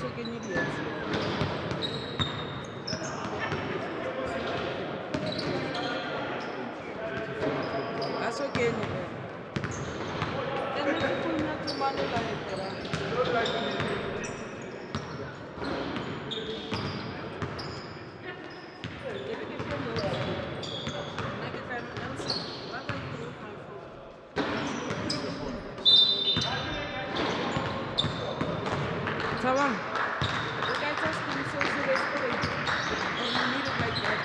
okay, Nidia. That's okay, Nidia. Then you put not too money like that. Tamam. You guys just been so serious today. And you need it like that.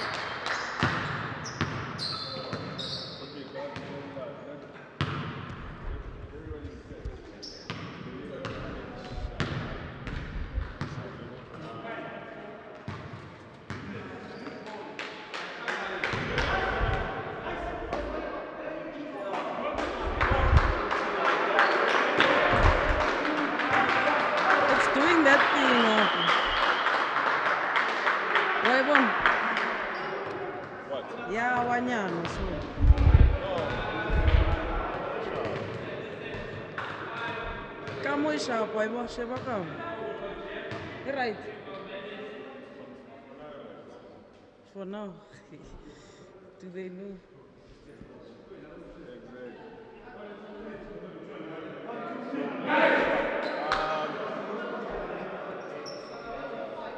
It's doing that thing. Why one? What? Yeah, one year. So. Come on, sharp. Why one? Sheba come. Right. For now. Do they know?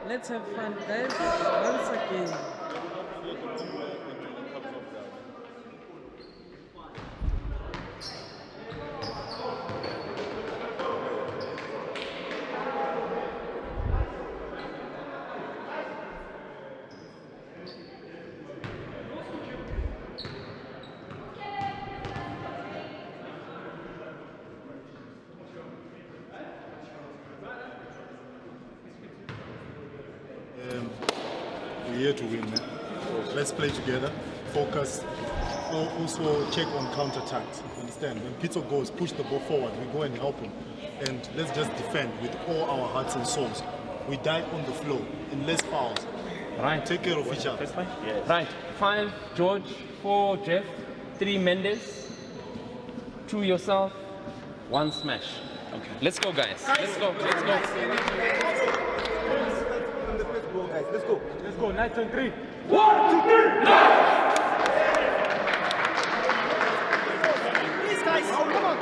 Let's have fun, guys. Once again. We're here to win, man. Let's play together, focus, also check on counter-attacks. Understand? When Pizzo goes, push the ball forward, we go and help him. And let's just defend with all our hearts and souls. We die on the floor in less fouls. Right. Take care of each other. Yes. Right. 5, George. 4, Jeff. 3, Mendes. 2, yourself. 1, Smash. Okay. Let's go, guys. Let's go. Let's go. Let's go. Let's go. 9, 10, 3. 1, 2, 3. Please, guys. Come on.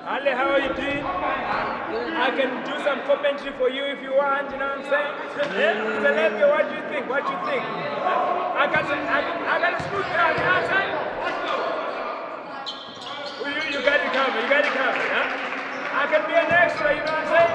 Ali, how are you doing? I can do some commentary for you if you want, you know what I'm saying? Yeah? Celebrity, what do you think? What do you think? I got a smooth crowd, you know what I'm saying? You got it covered, you got it covered, huh? I can be an extra, you know what I'm saying?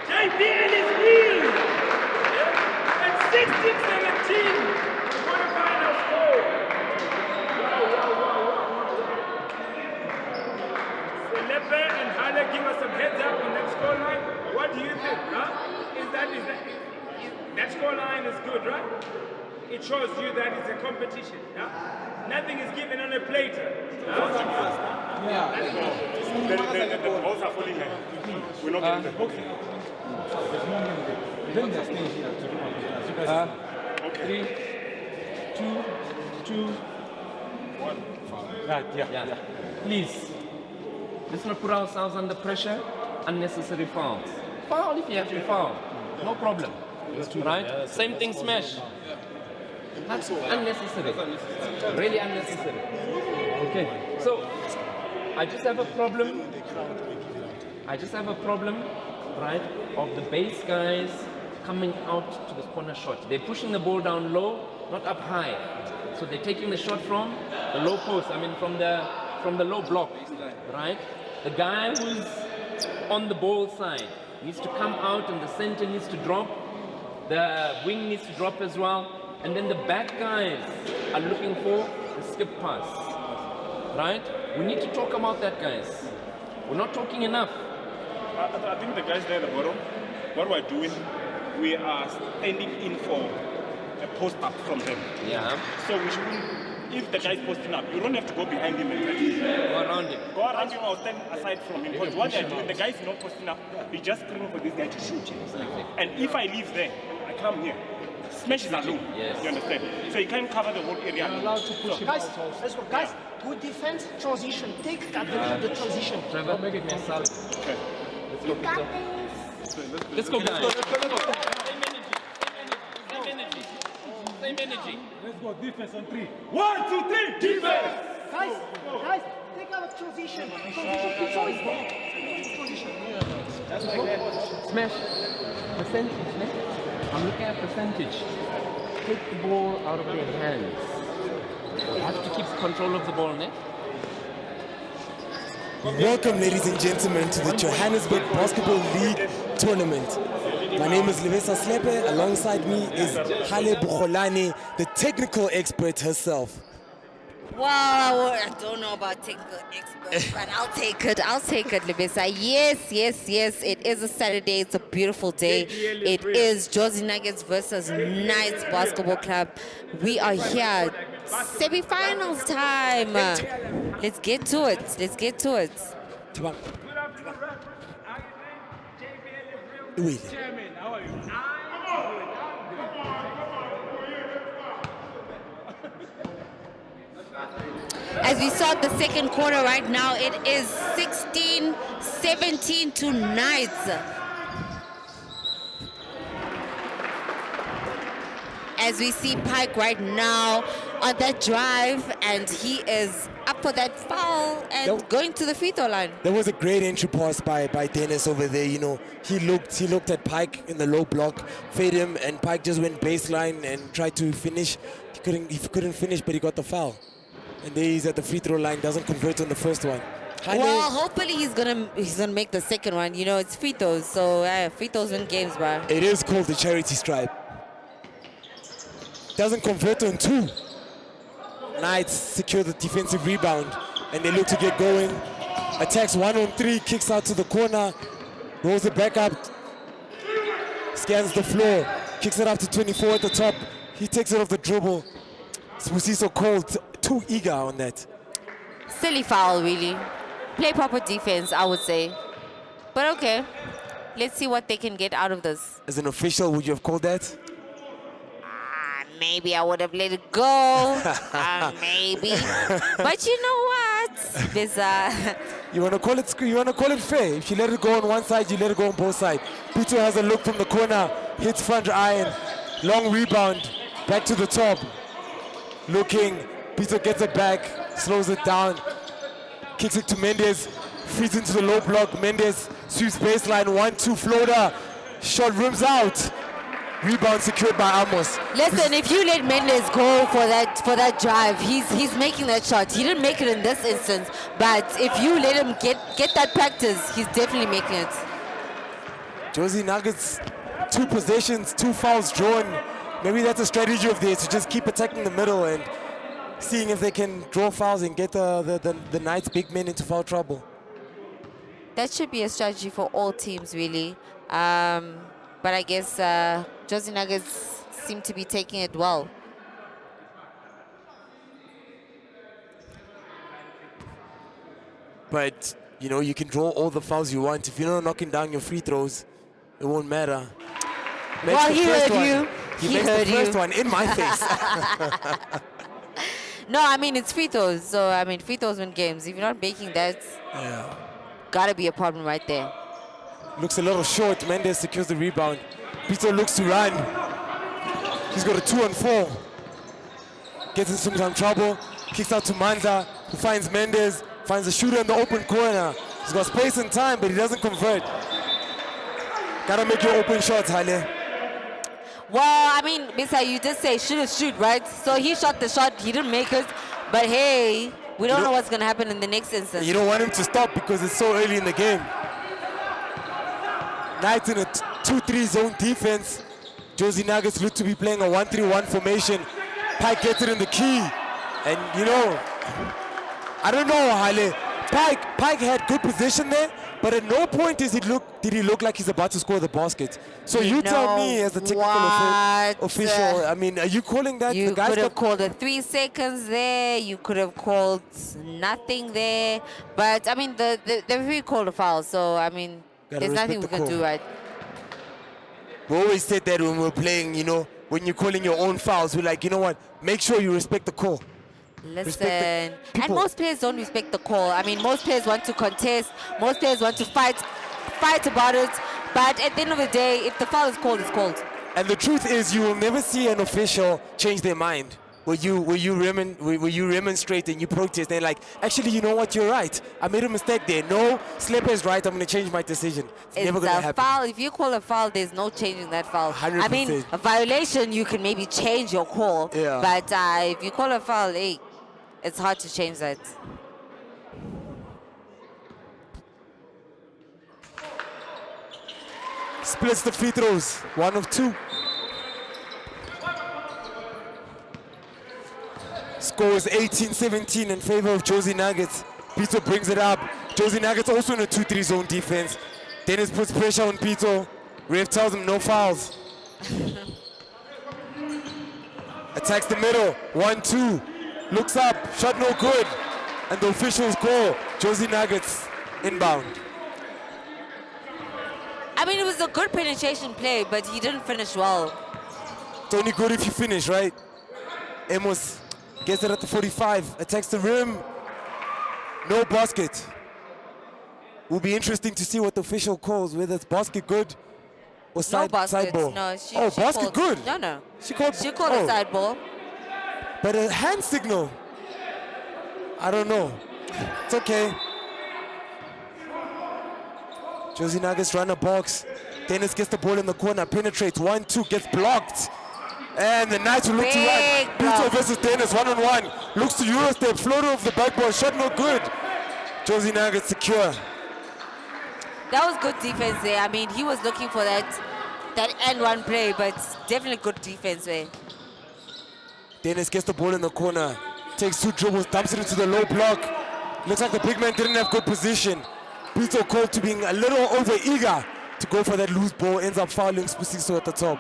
JBA is real! At 16-17, quarterfinal score! Selepe and Hale give us some heads up on that scoreline. What do you think? Huh? That scoreline is good, right? It shows you that it's a competition. Huh? Nothing is given on a plate. Huh? Yeah. The balls are falling. We're not getting them. Okay. Then the stage here. Okay. 3, 2, 1. Right, yeah. Please, let's not put ourselves under pressure. Unnecessary fouls. Foul if you have to foul. No problem. Right? Same thing, smash. That's unnecessary. Really unnecessary. Okay. So, I just have a problem. Right, of the base guys coming out to the corner shot. They're pushing the ball down low, not up high. So they're taking the shot from the low post, from the low block, right? The guy who's on the ball side needs to come out and the center needs to drop. The wing needs to drop as well. And then the back guys are looking for the skip pass, right? We need to talk about that, guys. We're not talking enough. I think the guys there at the bottom, what we're doing, we are standing in for a post up from them. Yeah. So we shouldn't, if the guy is posting up, you don't have to go behind him and try to Go around him. go around him or stand aside from him. Because what they're doing, the guy is not posting up, he's just screaming for this guy to shoot him. And if I leave there, I come here, smash is alone. Yes. You understand? So you can't cover the whole area alone. So, Guys, let's go. Guys, good defense, transition. Take advantage of the transition. Trevor, make it yourself. okay. Let's go, guys. Let's go. Same energy. Same energy. Let's go, defense on 3. 1, 2, 3, defense! Guys, take out of transition. Transition control is there. Transition. Smash. Percentage, man. I'm looking at percentage. Take the ball out of their hands. You have to keep control of the ball, ne? Welcome, ladies and gentlemen, to the Johannesburg Basketball League Tournament. My name is Levesa Slepe. Alongside me is Hale Bukholane, the technical expert herself. Wow, I don't know about technical experts, but I'll take it. I'll take it, Levesa. Yes. It is a Saturday. It's a beautiful day. It is Jozi Nuggets versus Knights Basketball Club. We are here. Semi-finals time. Let's get to it. Come on. Good afternoon, Ref. How you doing? JBA is real. Oui. Chairman, how are you? As we start the second quarter right now, it is 16-17 to Knights. As we see Pike right now on that drive, and he is up for that foul and going to the free throw line. There was a great entry pass by Dennis over there. You know, he looked at Pike in the low block, fade him, and Pike just went baseline and tried to finish. He couldn't finish, but he got the foul. And there he's at the free throw line, doesn't convert on the first one. Well, hopefully he's gonna make the second one. You know, it's free throws, so free throws win games, bro. It is called the charity stripe. Doesn't convert on 2. Knights secure the defensive rebound, and they look to get going. Attacks 1 on 3, kicks out to the corner, rolls it back up, scans the floor, kicks it up to 24 at the top. He takes it off the dribble. Spusiso called too eager on that. Silly foul, really. Play proper defense, I would say. But okay, let's see what they can get out of this. As an official, would you have called that? Maybe I would have let it go. Maybe. But you know what? There's You want to call it fair. If you let it go on one side, you let it go on both sides. Pito has a look from the corner, hits front iron, long rebound, back to the top. Looking, Pito gets it back, slows it down, kicks it to Mendes, feeds into the low block. Mendes sweeps baseline, 1-2 floater, shot rims out. Rebound secured by Amos. Listen, if you let Mendes go for that drive, he's making that shot. He didn't make it in this instance, but if you let him get that practice, he's definitely making it. Jozi Nuggets, 2 possessions, 2 fouls drawn. Maybe that's a strategy of theirs to just keep attacking the middle and seeing if they can draw fouls and get the Knights big men into foul trouble. That should be a strategy for all teams, really. But I guess Jozi Nuggets seem to be taking it well. But, you know, you can draw all the fouls you want. If you're not knocking down your free throws, it won't matter. Well, he heard you. He makes the first one in my face. No, I mean, it's free throws. So, I mean, free throws win games. If you're not making that, gotta be a problem right there. Looks a little short. Mendes secures the rebound. Pito looks to run. He's got a 2-on-4. Gets in some trouble. Kicks out to Manza, who finds Mendes. Finds a shooter in the open corner. He's got space and time, but he doesn't convert. Gotta make your open shots, Hale. Well, I mean, Misa, you did say shoot, right? So he shot the shot, he didn't make it. But hey, we don't know what's gonna happen in the next instance. You don't want him to stop because it's so early in the game. Knights in a 2-3 zone defense. Jozi Nuggets look to be playing a 1-3-1 formation. Pike gets it in the key. And you know, I don't know, Hale. Pike had good position there, but at no point did he look like he's about to score the basket. So you tell me, as the technical official, I mean, are you calling that? You the guys could have called it 3 seconds there. You could have called nothing there. But, I mean, the referee called a foul. So, I mean, there's nothing we can do, right? We always said that when we're playing, you know, when you're calling your own fouls, we're like, you know what, make sure you respect the call. Listen, and most players don't respect the call. I mean, most players want to contest. Most players want to fight about it. But at the end of the day, if the foul is called, it's called. And the truth is, you will never see an official change their mind. Where you remonstrate and you protest, they're like, actually, you know what, you're right. I made a mistake there. No, Slipper is right. I'm going to change my decision. It's never going to happen. Foul. If you call a foul, there's no changing that foul. 100%. I mean, a violation, you can maybe change your call. Yeah. But if you call a foul, hey, it's hard to change that. Splits the free throws. 1 of 2. Score is 18-17 in favor of Jozi Nuggets. Pito brings it up. Jozi Nuggets also in a 2-3 zone defense. Dennis puts pressure on Pito. Ref tells him no fouls. Attacks the middle. 1-2. Looks up. Shot no good. And the officials call Jozi Nuggets inbound. I mean, it was a good penetration play, but he didn't finish well. It's only good if you finish, right? Amos gets it at the 45, attacks the rim. No basket. Will be interesting to see what the official calls, whether it's basket good or side ball. No, she basket called, good. No. She called a side ball. But a hand signal. I don't know. It's okay. Jozi Nuggets run a box. Dennis gets the ball in the corner, penetrates, 1-2, gets blocked. And the Knights will look to right. Pito versus Dennis, 1-on-1. Looks to Eurostep, floater of the backboard, shot no good. Jozi Nuggets secure. That was good defense there. I mean, he was looking for that end one play, but definitely good defense there. Dennis gets the ball in the corner, takes 2 dribbles, dumps it into the low block. Looks like the big man didn't have good position. Pito called to being a little over eager to go for that loose ball, ends up fouling Spusiso at the top.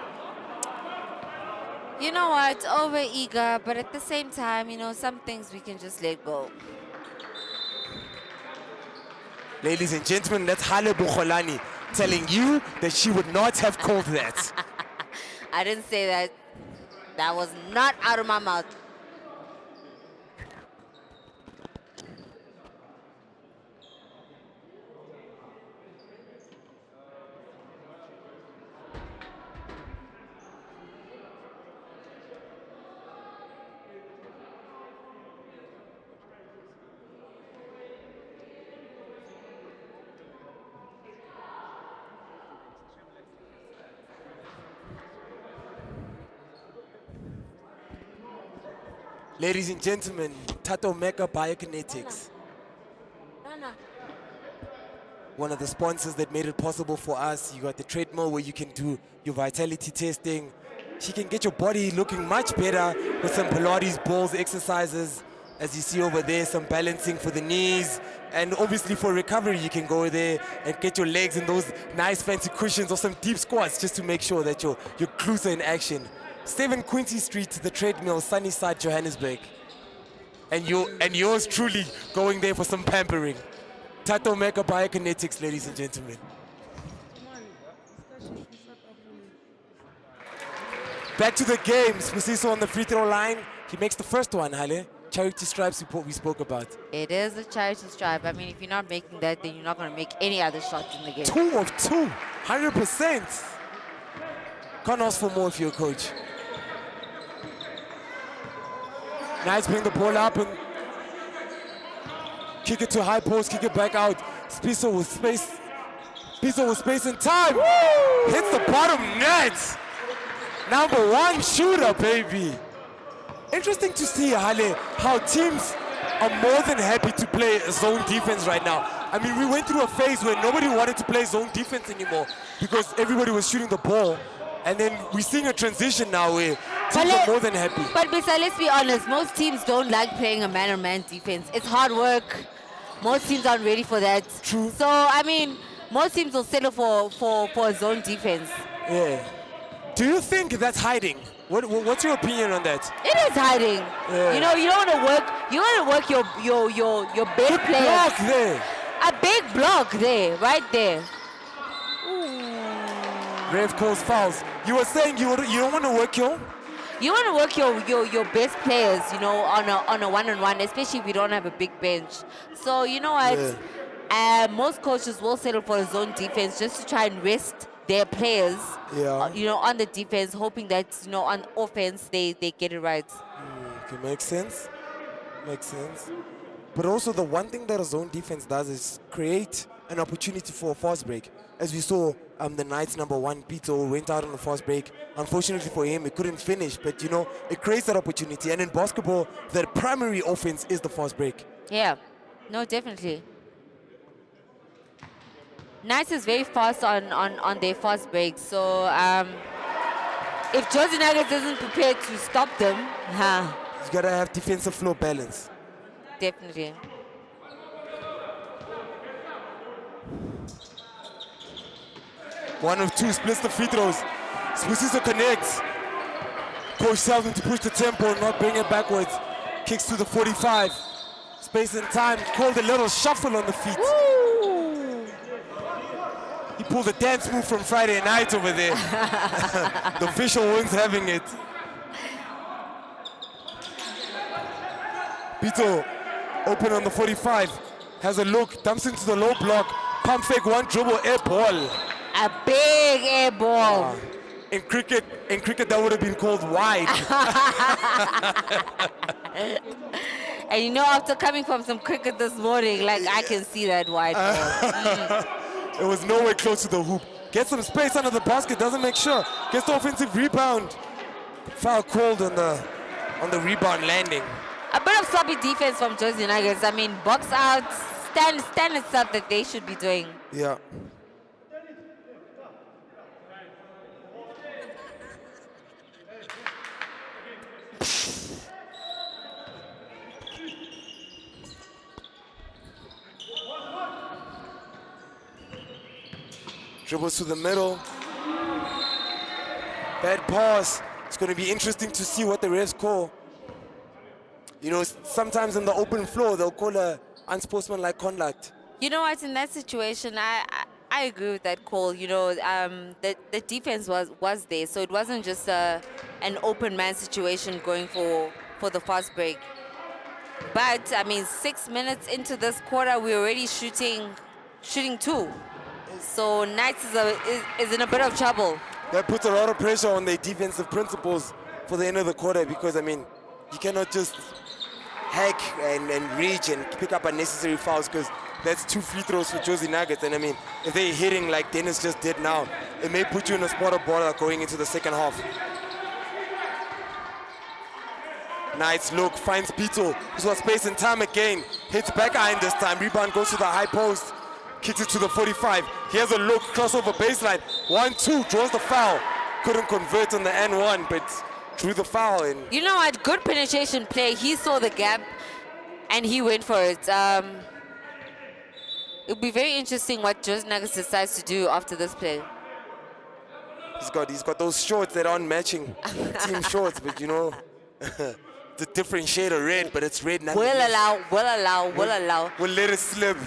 You know what, over eager, but at the same time, you know, some things we can just let go. Ladies and gentlemen, that's Hale Bukholani telling you that she would not have called that. I didn't say that. That was not out of my mouth. Ladies and gentlemen, Tato Mega Biokinetics. One of the sponsors that made it possible for us. You got the treadmill where you can do your vitality testing. She can get your body looking much better with some Pilates balls exercises. As you see over there, some balancing for the knees. And obviously for recovery, you can go there and get your legs in those nice fancy cushions or some deep squats just to make sure that your glutes are in action. 7 Quincy Street, the treadmill, Sunnyside, Johannesburg. And yours truly going there for some pampering. Tato Mega Biokinetics, ladies and gentlemen. Back to the game. Spusiso on the free throw line. He makes the first one, Hale. Charity stripes we spoke about. It is a charity stripe. I mean, if you're not making that, then you're not going to make any other shots in the game. 2 of 2, 100%. Can't ask for more if you're a coach. Knights bring the ball up and kick it to high post, kick it back out. Spusiso with space. Spusiso with space and time. Woo! Hits the bottom net. Number 1 shooter, baby. Interesting to see, Hale, how teams are more than happy to play zone defense right now. I mean, we went through a phase where nobody wanted to play zone defense anymore because everybody was shooting the ball. And then we're seeing a transition now where But teams are more than happy. But Bisa, let's be honest, most teams don't like playing a man-on-man defense. It's hard work. Most teams aren't ready for that. True. So, I mean, most teams will settle for a zone defense. Yeah. Do you think that's hiding? What's your opinion on that? It is hiding. Yeah. You know, you don't want to work. You want to work your best players. Block there. A big block there, right there. Ref calls fouls. You were saying you don't want to work your. You want to work your best players, you know, on a one-on-one, especially if you don't have a big bench. So you know what? Yeah. Most coaches will settle for a zone defense just to try and rest their players. Yeah. You know, on the defense, hoping that on offense they get it right. Okay, makes sense. Makes sense. But also the one thing that a zone defense does is create an opportunity for a fast break. As we saw, the Knights #1, Pito, went out on a fast break. Unfortunately for him, he couldn't finish. But, it creates that opportunity. And in basketball, the primary offense is the fast break. Yeah, no, definitely. Knights is very fast on their fast breaks. So if Jozi Nuggets isn't prepared to stop them, He's got to have defensive floor balance. definitely. One of two, splits the free throws. Spusiso connects. Coach tells him to push the tempo, not bring it backwards. Kicks to the 45. Space and time, called a little shuffle on the feet. Woo! He pulled a dance move from Friday night over there. The official one's having it. Pito, open on the 45. Has a look, dumps into the low block. Pump fake, one dribble, air ball. A big air ball. In cricket, that would have been called wide. And after coming from some cricket this morning, I can see that wide ball. It was nowhere close to the hoop. Gets some space under the basket, doesn't make sure. Gets the offensive rebound. Foul called on the rebound landing. A bit of sloppy defense from Jozi Nuggets. I mean, box out, standard stuff that they should be doing. Yeah. Dribbles to the middle. Bad pass. It's going to be interesting to see what the refs call. Sometimes on the open floor, they'll call a unsportsmanlike conduct. You know what? In that situation, I agree with that call. The defense was there, so it wasn't just an open man situation going for the fast break. But I mean, 6 minutes into this quarter, we're already shooting two. So Knights is in a bit of trouble. That puts a lot of pressure on their defensive principles for the end of the quarter because, I mean, you cannot just hack and reach and pick up unnecessary fouls because that's 2 free throws for Jozi Nuggets. And, I mean, if they're hitting like Dennis just did now, it may put you in a spot of bother going into the second half. Knights look, finds Pito, who's got space and time again. Hits back iron this time. Rebound goes to the high post. Kicks it to the 45. He has a look, crossover baseline. 1-2, draws the foul. Couldn't convert on the N1, but drew the foul. And you know what? Good penetration play. He saw the gap, and he went for it. It'll be very interesting what Jozi Nuggets decides to do after this play. He's got those shorts that aren't matching team shorts, but it's a different shade of red, but it's red. Will allow. We'll let it slip.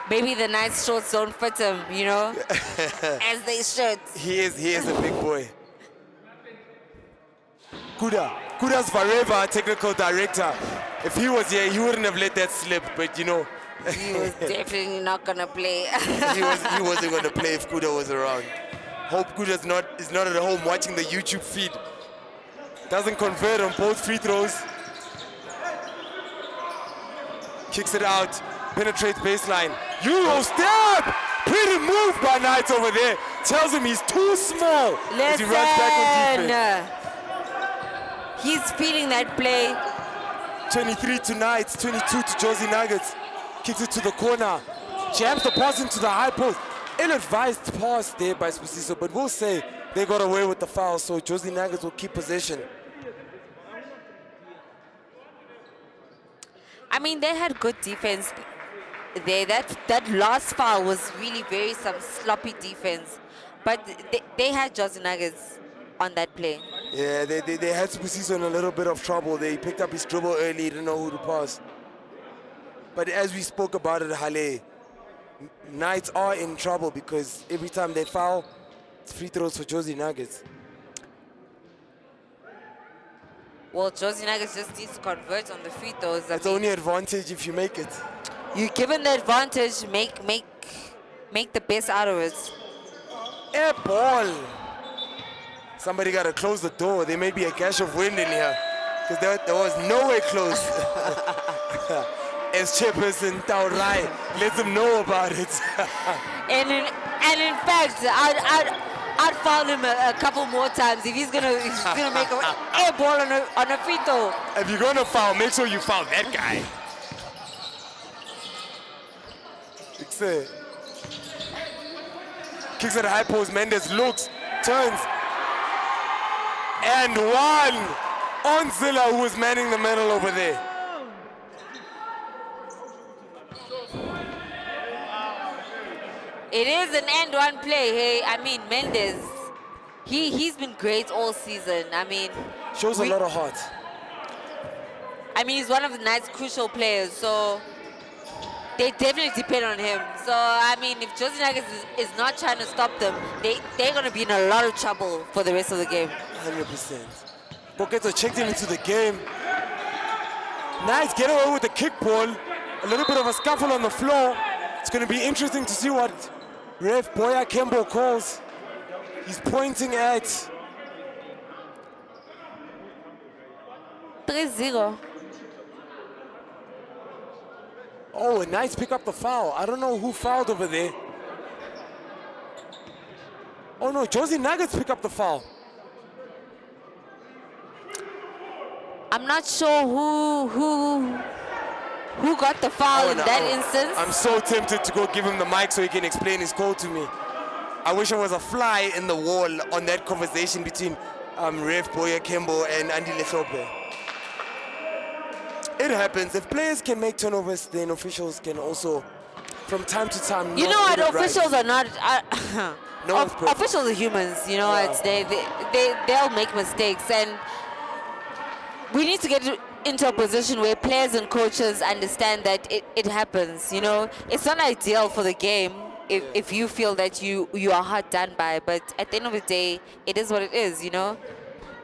Maybe the nice shorts don't fit him, as they should. He is a big boy. Kuda's forever technical director. If he was here, he wouldn't have let that slip, but He was definitely not gonna play. he wasn't gonna play if Kuda was around. Hope Kuda is not at home watching the YouTube feed. Doesn't convert on both free throws. Kicks it out. Penetrates baseline. Euro step! Pretty move by Knights over there. Tells him he's too small as he runs back on defense. He's feeling that play. 23 to Knights, 22 to Jozi Nuggets. Kicks it to the corner. Jams the pass into the high post. Ill-advised pass there by Spusiso, but we'll say they got away with the foul, so Jozi Nuggets will keep possession. I mean, they had good defense there. That last foul was really some sloppy defense. But they had Jozi Nuggets on that play. Yeah, they had Sibusiso in a little bit of trouble. They picked up his dribble early, didn't know who to pass. But as we spoke about it, Hale, Knights are in trouble because every time they foul, it's free throws for Jozi Nuggets. Well, Jozi Nuggets just needs to convert on the free throws. It's only advantage if you make it. You given the advantage, make the best out of it. Air ball. Somebody got to close the door. There may be a gash of wind in here because there was nowhere close. As chairperson Taurai lets them know about it. and in fact, I'd foul him a couple more times if he's gonna make an air ball on a free throw. If you're gonna foul, make sure you foul that guy. Kicks at the high post. Mendes looks, turns, and one on Zilla, who was manning the middle over there. It is an end-one play. Hey, I mean Mendes, he's been great all season. I mean, shows a lot of heart. I mean, he's one of the Knights' crucial players, so they definitely depend on him. So I mean, if Jozi Nuggets is not trying to stop them, they're gonna be in a lot of trouble for the rest of the game. 100%. Boketo checked him into the game. Knights get away with the kick ball. A little bit of a scuffle on the floor. It's gonna be interesting to see what Ref Boya Kembo calls. He's pointing at 3-0. Oh, Knights pick up the foul. I don't know who fouled over there. Oh no, Jozi Nuggets pick up the foul. I'm not sure who got the foul in that instance. I'm so tempted to go give him the mic so he can explain his call to me. I wish I was a fly in the wall on that conversation between Ref Boya Kembo and Andy Lesope. It happens. If players can make turnovers, then officials can also, from time to time, you know what? Officials right. are not. No one's perfect. Officials are humans. You know, Yeah. they'll make mistakes, and we need to get into a position where players and coaches understand that it happens. You know, it's not ideal for the game if you feel that you are hard done by, but at the end of the day, it is what it is. You know.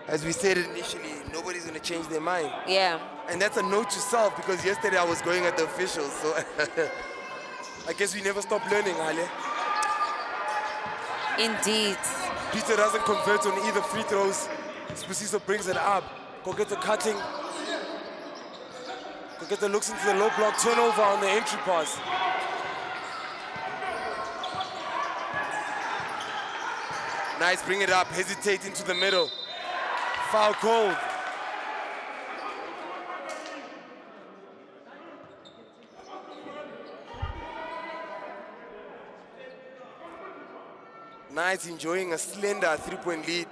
As we said initially, nobody's going to change their mind. Yeah. And that's a note to self because yesterday I was going at the officials, so I guess we never stop learning, Ale. Indeed. Peter doesn't convert on either free throws. Sibusiso brings it up. Koketo cutting. Koketo looks into the low block, turnover on the entry pass. Nice, bring it up, hesitate into the middle. Foul called. Knights enjoying a slender three-point lead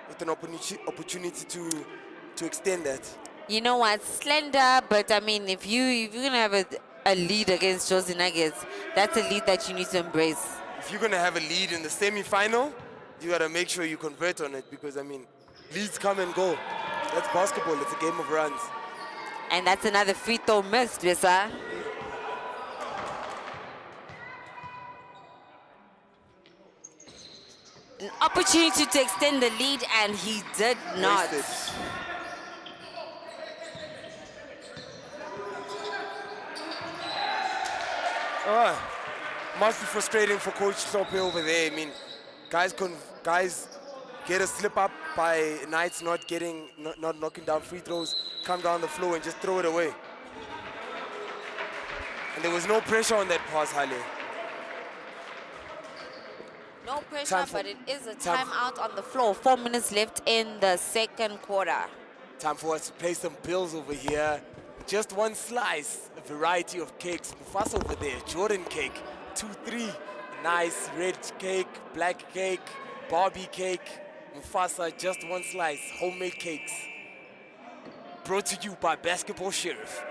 with an opportunity to extend that. You know what, slender, but I mean, if you're gonna have a lead against Jozi Nuggets, that's a lead that you need to embrace. If you're gonna have a lead in the semi-final, you gotta make sure you convert on it because I mean, leads come and go. That's basketball. It's a game of runs. And that's another free throw missed, Visa. An opportunity to extend the lead, and he did not. Must be frustrating for Coach Sope over there. I mean, guys get a slip up by Knights not knocking down free throws, come down the floor and just throw it away. And there was no pressure on that pass, Hale. No pressure, but it is a timeout on the floor. 4 minutes left in the second quarter. Time for us to pay some bills over here. Just one slice, a variety of cakes. Mufasa over there, Jordan cake, 2-3. Nice red cake, black cake, Barbie cake, Mufasa, just one slice, homemade cakes. Brought to you by Basketball Sheriff.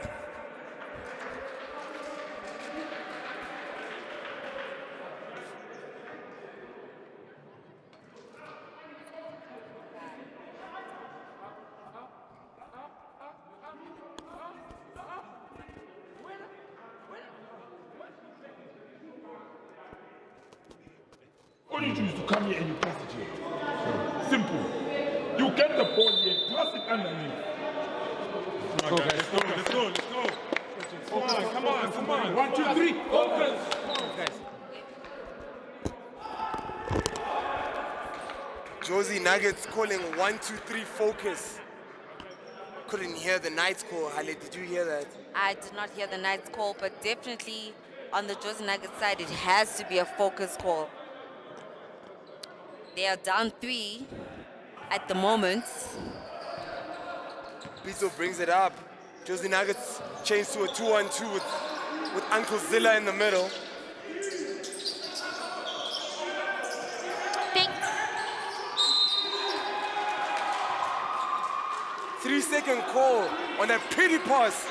All you do is to come here and you pass it here. Simple. You get the ball here, pass it underneath. Come on, guys. Let's go. Come on. 1, 2, 3. Focus. Jozi Nuggets calling 1, 2, 3 focus. Couldn't hear the Knights call. Hale, did you hear that? I did not hear the Knights call, but definitely on the Jozi Nuggets side, it has to be a focus call. They are down 3 at the moment. Pito brings it up. Jozi Nuggets changed to a 2-on-2 with Uncle Zilla in the middle. Bing. 3-second call on that pretty pass.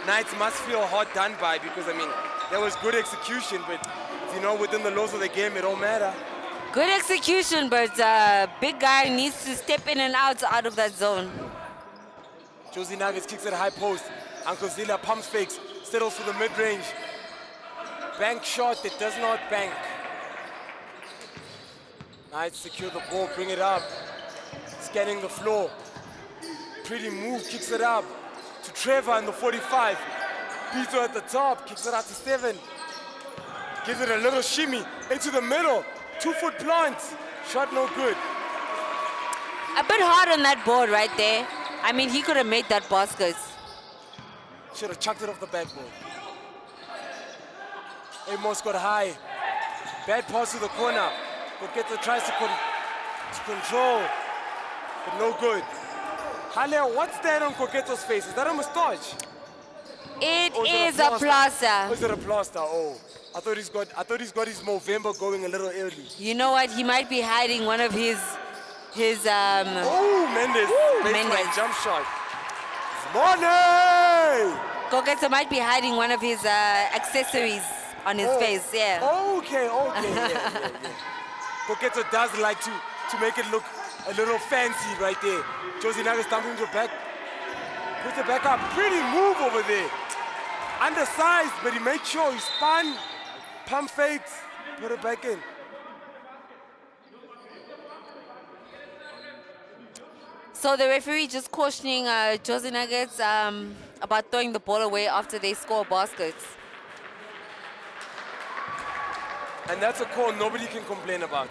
Knights must feel hard done by because, I mean, that was good execution, but you know, within the laws of the game, it don't matter. Good execution, but big guy needs to step in and out of that zone. Jozi Nuggets kicks at a high post. Uncle Zilla pumps fakes, settles for the mid-range. Bank shot that does not bank. Knights secure the ball, bring it up. Scanning the floor. Pretty move, kicks it up to Trevor in the 45. Pito at the top, kicks it out to 7. Gives it a little shimmy into the middle. 2-foot plant, shot no good. A bit hard on that board right there. I mean, he could have made that basket. Should have chucked it off the backboard. Amos got high. Bad pass to the corner. Koketa tries to control, but no good. Hale, what's that on Koketo's face? Is that a mustache? It is a plaster. Or is it a plaster? Oh, I thought he's got his Movember going a little early. You know what? He might be hiding one of his Oh, Mendes. Mendes. Jump shot. Money! Koketa might be hiding one of his accessories on his face. Yeah. Okay. Yeah. Koketa does like to make it look a little fancy right there. Jozi Nuggets dumping to back. Puts it back up. Pretty move over there. Undersized, but he made sure he spun, pump fakes, put it back in. So the referee just cautioning Jozi Nuggets about throwing the ball away after they score baskets. And that's a call nobody can complain about.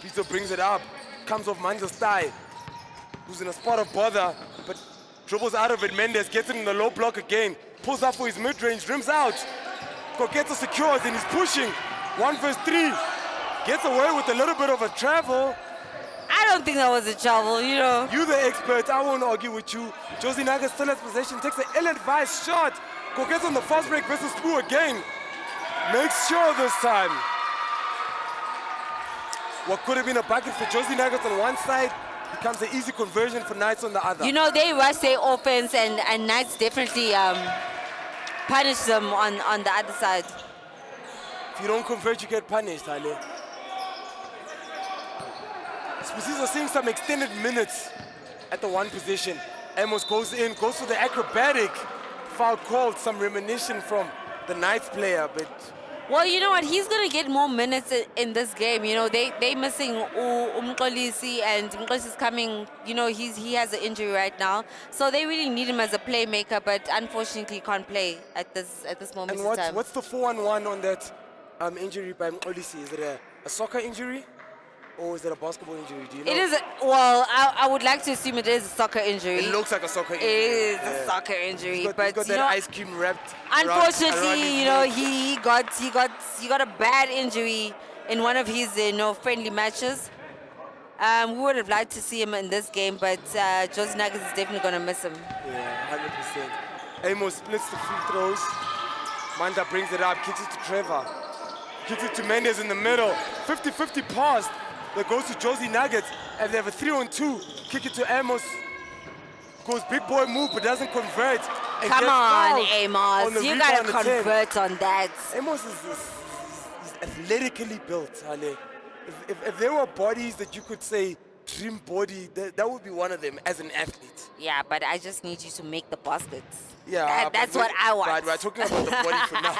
Pito brings it up, comes off Manja's thigh, who's in a spot of bother, but dribbles out of it. Mendes gets it in the low block again, pulls up for his mid-range, rims out. Koketa secures and he's pushing. 1 versus 3. Gets away with a little bit of a travel. I don't think that was a travel, you know. You're the expert, I won't argue with you. Jozi Nuggets still has possession, takes an ill-advised shot. Koketa on the fast break versus Spoo again. Makes sure this time. What could have been a bucket for Jozi Nuggets on one side becomes an easy conversion for Knights on the other. You know, they rush their offense and Knights definitely punish them on the other side. If you don't convert, you get punished, Ale. Species are seeing some extended minutes at the one position. Amos goes in, goes for the acrobatic foul called, some reminiscence from the Knights player, but... Well, you know what? He's going to get more minutes in this game. You know, they missing Umkolisi, and Umkolisi is coming, you know, he has an injury right now. So they really need him as a playmaker, but unfortunately he can't play at this moment in time. What's the 4-on-1 on that injury by Umkolisi? Is it a soccer injury? Or is it a basketball injury? Do you know? It is, well, I would like to assume it is a soccer injury. It looks like a soccer injury. It is a soccer injury. He's got that ice cream wrapped. Unfortunately, you know, he got a bad injury in one of his, friendly matches. We would have liked to see him in this game, but Jozi Nuggets is definitely going to miss him. Yeah, 100%. Amos splits the free throws. Manda brings it up, kicks it to Trevor. Kicks it to Mendes in the middle. 50-50 pass that goes to Jozi Nuggets. And they have a 3-on-2. Kick it to Amos. Goes big boy move, but doesn't convert. And Come gets on, fouled on the Amos. You gotta rebound attempt. convert on that. Amos is athletically built, Ale. If there were bodies that you could say dream body, that would be one of them as an athlete. Yeah, but I just need you to make the baskets. Yeah, that's what I want. But we're talking about the body for now.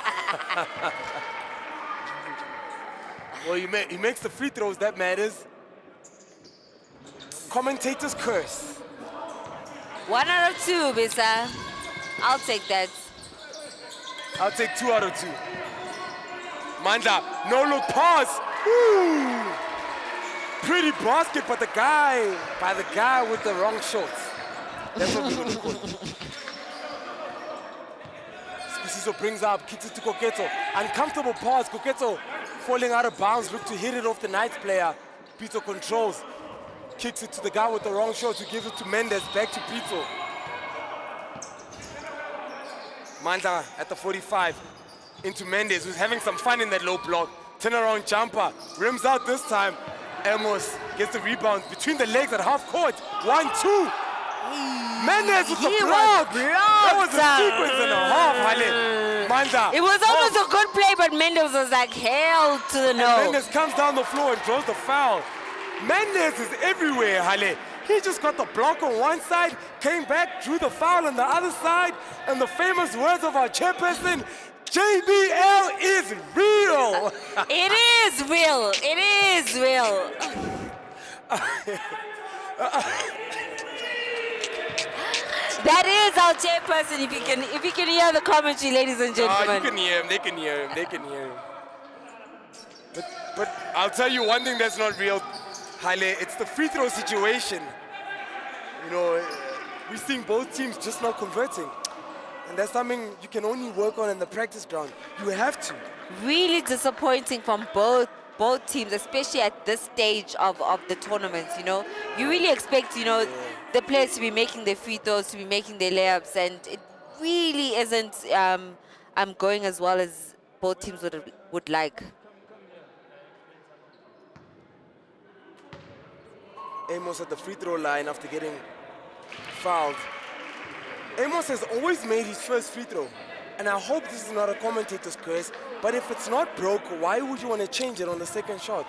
Well, he makes the free throws, that matters. Commentators curse. 1 out of 2, Bisa. I'll take that. I'll take 2 out of 2. Manda, no look pass. Woo! Pretty basket, but the guy with the wrong shorts. That's what we're gonna call it. Spiciso brings up, kicks it to Koketo. Uncomfortable pass, Koketo falling out of bounds, look to hit it off the Knights player. Pito controls, kicks it to the guy with the wrong shorts, who gives it to Mendes, back to Pito. Manda at the 45, into Mendes, who's having some fun in that low block. Turnaround jumper, rims out this time. Amos gets the rebound between the legs at half court. 1-2. Mendes with the block. That was a sequence and a half, Hale. Manda. It was almost a good play, but Mendes was like held to the nose. Mendes comes down the floor and draws the foul. Mendes is everywhere, Hale. He just got the block on one side, came back, drew the foul on the other side, and the famous words of our chairperson, JBL is real. It is real. It is real. That is our chairperson. If you can hear the commentary, ladies and gentlemen. You can hear him. They can hear him. They can hear him. But I'll tell you one thing that's not real, Haile. It's the free throw situation. You know, we're seeing both teams just not converting. And that's something you can only work on in the practice ground. You have to. Really disappointing from both teams, especially at this stage of the tournament, you know. You really expect, you know, the players to be making their free throws, to be making their layups, and it really isn't going as well as both teams would like. Amos at the free throw line after getting fouled. Amos has always made his first free throw, and I hope this is not a commentator's curse, but if it's not broke, why would you want to change it on the second shot?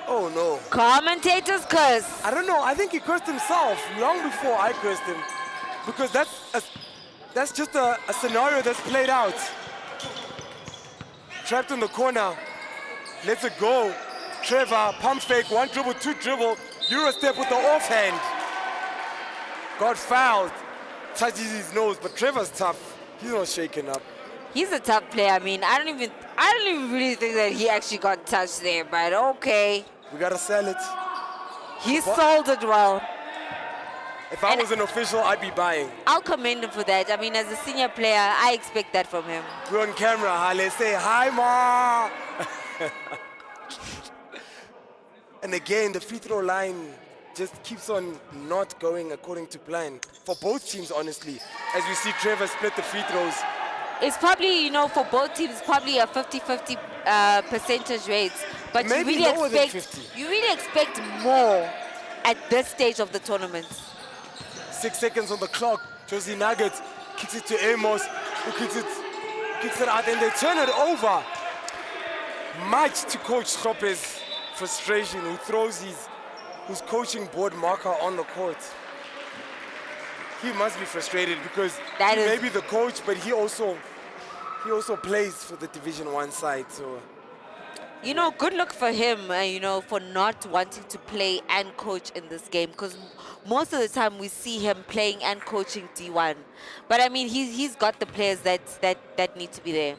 Oh no. Commentator's curse. I don't know, I think he cursed himself long before I cursed him, because that's just a scenario that's played out. Trapped in the corner, lets it go. Trevor, pump fake, 1 dribble, 2 dribble, Euro step with the offhand. Got fouled, touches his nose, but Trevor's tough. He's not shaken up. He's a tough player. I mean, I don't even really think that he actually got touched there, but okay. We gotta sell it. He sold it well. If I was an official, I'd be buying. I'll commend him for that. I mean, as a senior player, I expect that from him. We're on camera, Hale. Say hi, Ma. And again, the free throw line just keeps on not going according to plan for both teams, honestly. As we see Trevor split the free throws. It's probably, you know, for both teams, probably a 50-50 percentage rate. But maybe you really lower than 50. You really expect more at this stage of the tournament. 6 seconds on the clock. Jozi Nuggets kicks it to Amos, who kicks it out, and they turn it over. Much to Coach Chopper's frustration, who throws his coaching board marker on the court. He must be frustrated because he may be the coach, but he also plays for the Division 1 side. So, you know, good luck for him, you know, for not wanting to play and coach in this game, because most of the time we see him playing and coaching D1. But I mean, he's got the players that need to be there.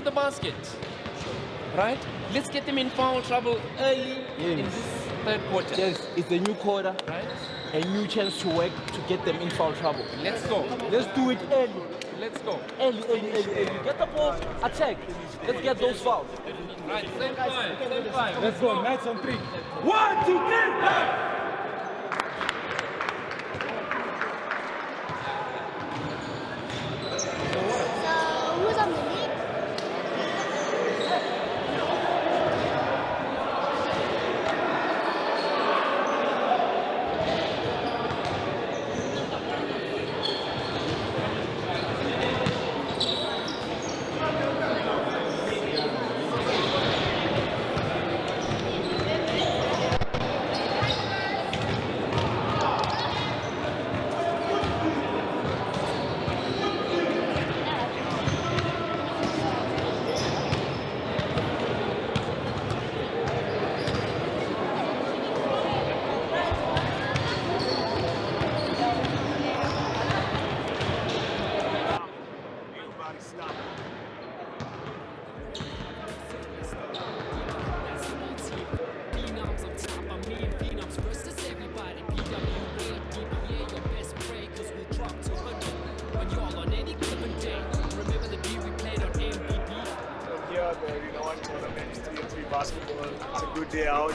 the basket. Right? Let's get them in foul trouble early in this third quarter. Yes, it's a new quarter, Right? a new chance to work to get them in foul trouble. Let's go. Let's do it early. Let's go. Early. Get the ball, attack. Let's get those fouls. Right, same five. Let's go, match on 3. 1, 2, 3, Who's on the lead? Basketball. It's a good day out.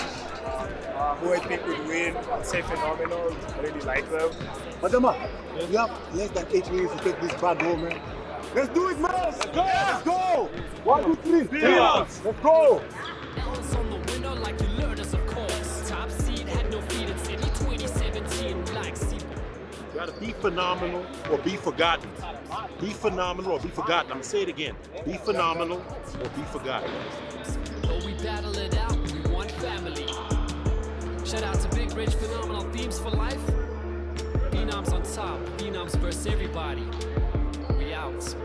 Who I think would win, I'd say phenomenal. I really like them. Madama, we have less than 8 minutes to take this bad home, man. Let's do it, man! Let's go! Let's go! 1, 2, 3. Let's go! On the window like you learned us, of course. Top seed had no feet in Sydney 2017 like You gotta be phenomenal or be forgotten. Be phenomenal or be forgotten. I'm gonna say it again. Be phenomenal or be forgotten. Though we battle it out, we one family. Shout out to Big Rich, phenomenal themes for life. Phenoms on top, phenoms versus everybody. We out.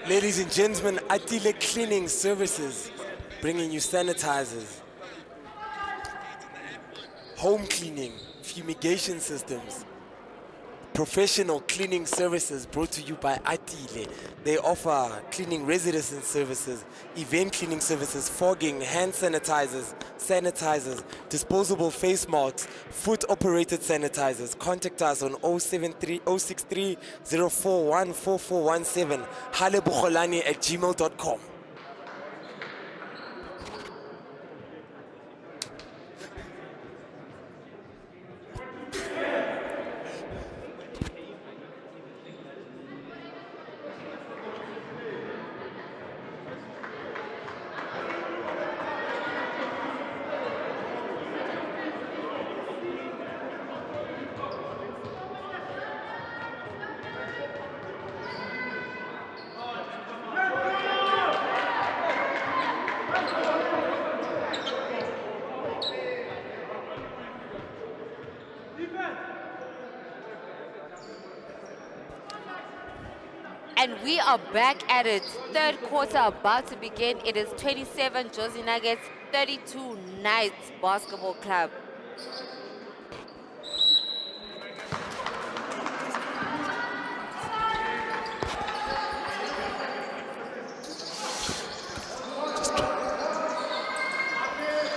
Ladies and gentlemen, Atile Cleaning Services, bringing you sanitizers, home cleaning, fumigation systems, professional cleaning services brought to you by Atile. They offer cleaning residence services, event cleaning services, fogging, hand sanitizers, disposable face masks, foot-operated sanitizers. Contact us on 063 041 4417, halebukholani@gmail.com. And we are back at it. Third quarter about to begin. It is 27 Jozi Nuggets, 32 Knights Basketball Club.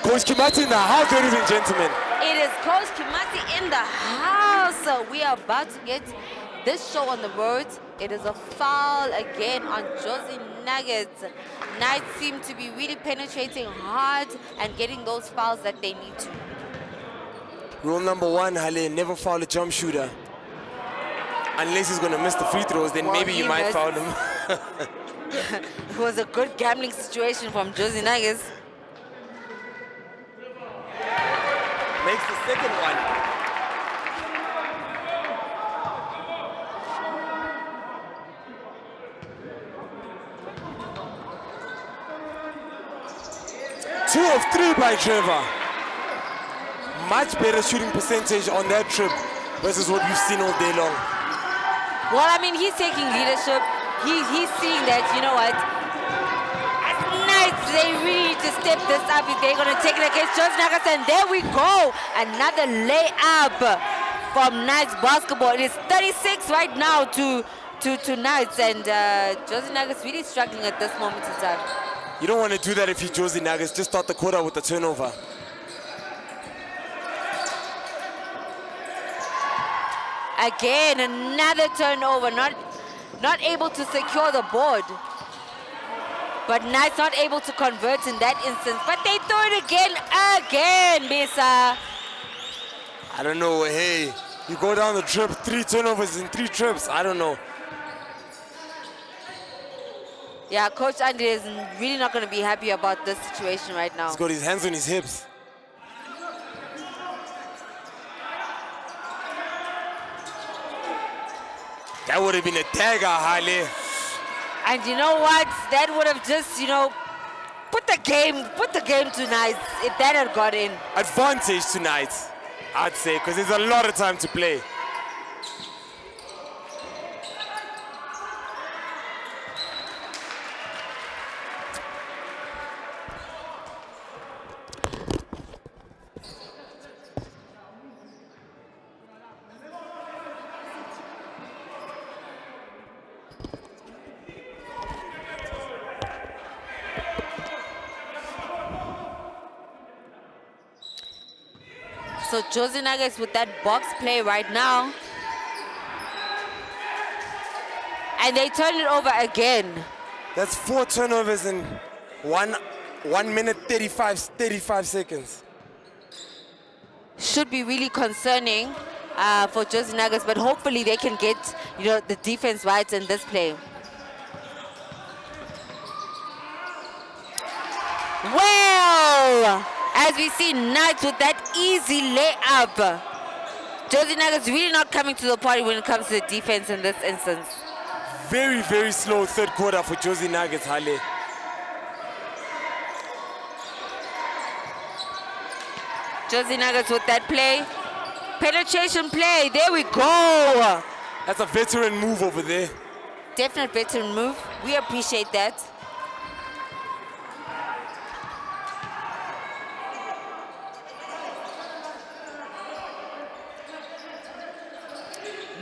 Coach Kimati in the house, ladies and gentlemen. It is Coach Kimati in the house. We are about to get this show on the road. It is a foul again on Jozi Nuggets. Knights seem to be really penetrating hard and getting those fouls that they need to. Rule number 1, Hale, never foul a jump shooter. Unless he's going to miss the free throws, then Well, maybe you he might missed. foul him. It was a good gambling situation from Jozi Nuggets. Makes the second one. Two of three by Trevor. Much better shooting percentage on that trip versus what we've seen all day long. Well, I mean, he's taking leadership. He's seeing that, you know what, as Knights, they really need to step this up if they're going to take it against Jozi Nuggets. And there we go. Another layup from Knights basketball. It is 36 right now to Knights. And Jozi Nuggets really struggling at this moment in time. You don't want to do that if you're Jozi Nuggets. Just start the quarter with the turnover. Again, another turnover, not able to secure the board. But Knights not able to convert in that instance. But they throw it again, Bisa. I don't know, hey, you go down the trip, 3 turnovers in 3 trips, I don't know. Yeah, Coach Andre is really not going to be happy about this situation right now. He's got his hands on his hips. That would have been a dagger, Haile. And you know what? That would have just, you know, put the game tonight if that had got in. Advantage tonight, I'd say, because there's a lot of time to play. So Jozi Nuggets with that box play right now. And they turn it over again. That's 4 turnovers in 1 minute 35 seconds. Should be really concerning for Jozi Nuggets, but hopefully they can get, you know, the defense right in this play. Well, as we see Knights with that easy layup. Jozi Nuggets really not coming to the party when it comes to the defense in this instance. Very, very slow third quarter for Jozi Nuggets, Haile. Jozi Nuggets with that play. Penetration play, there we go. That's a veteran move over there. Definite veteran move. We appreciate that.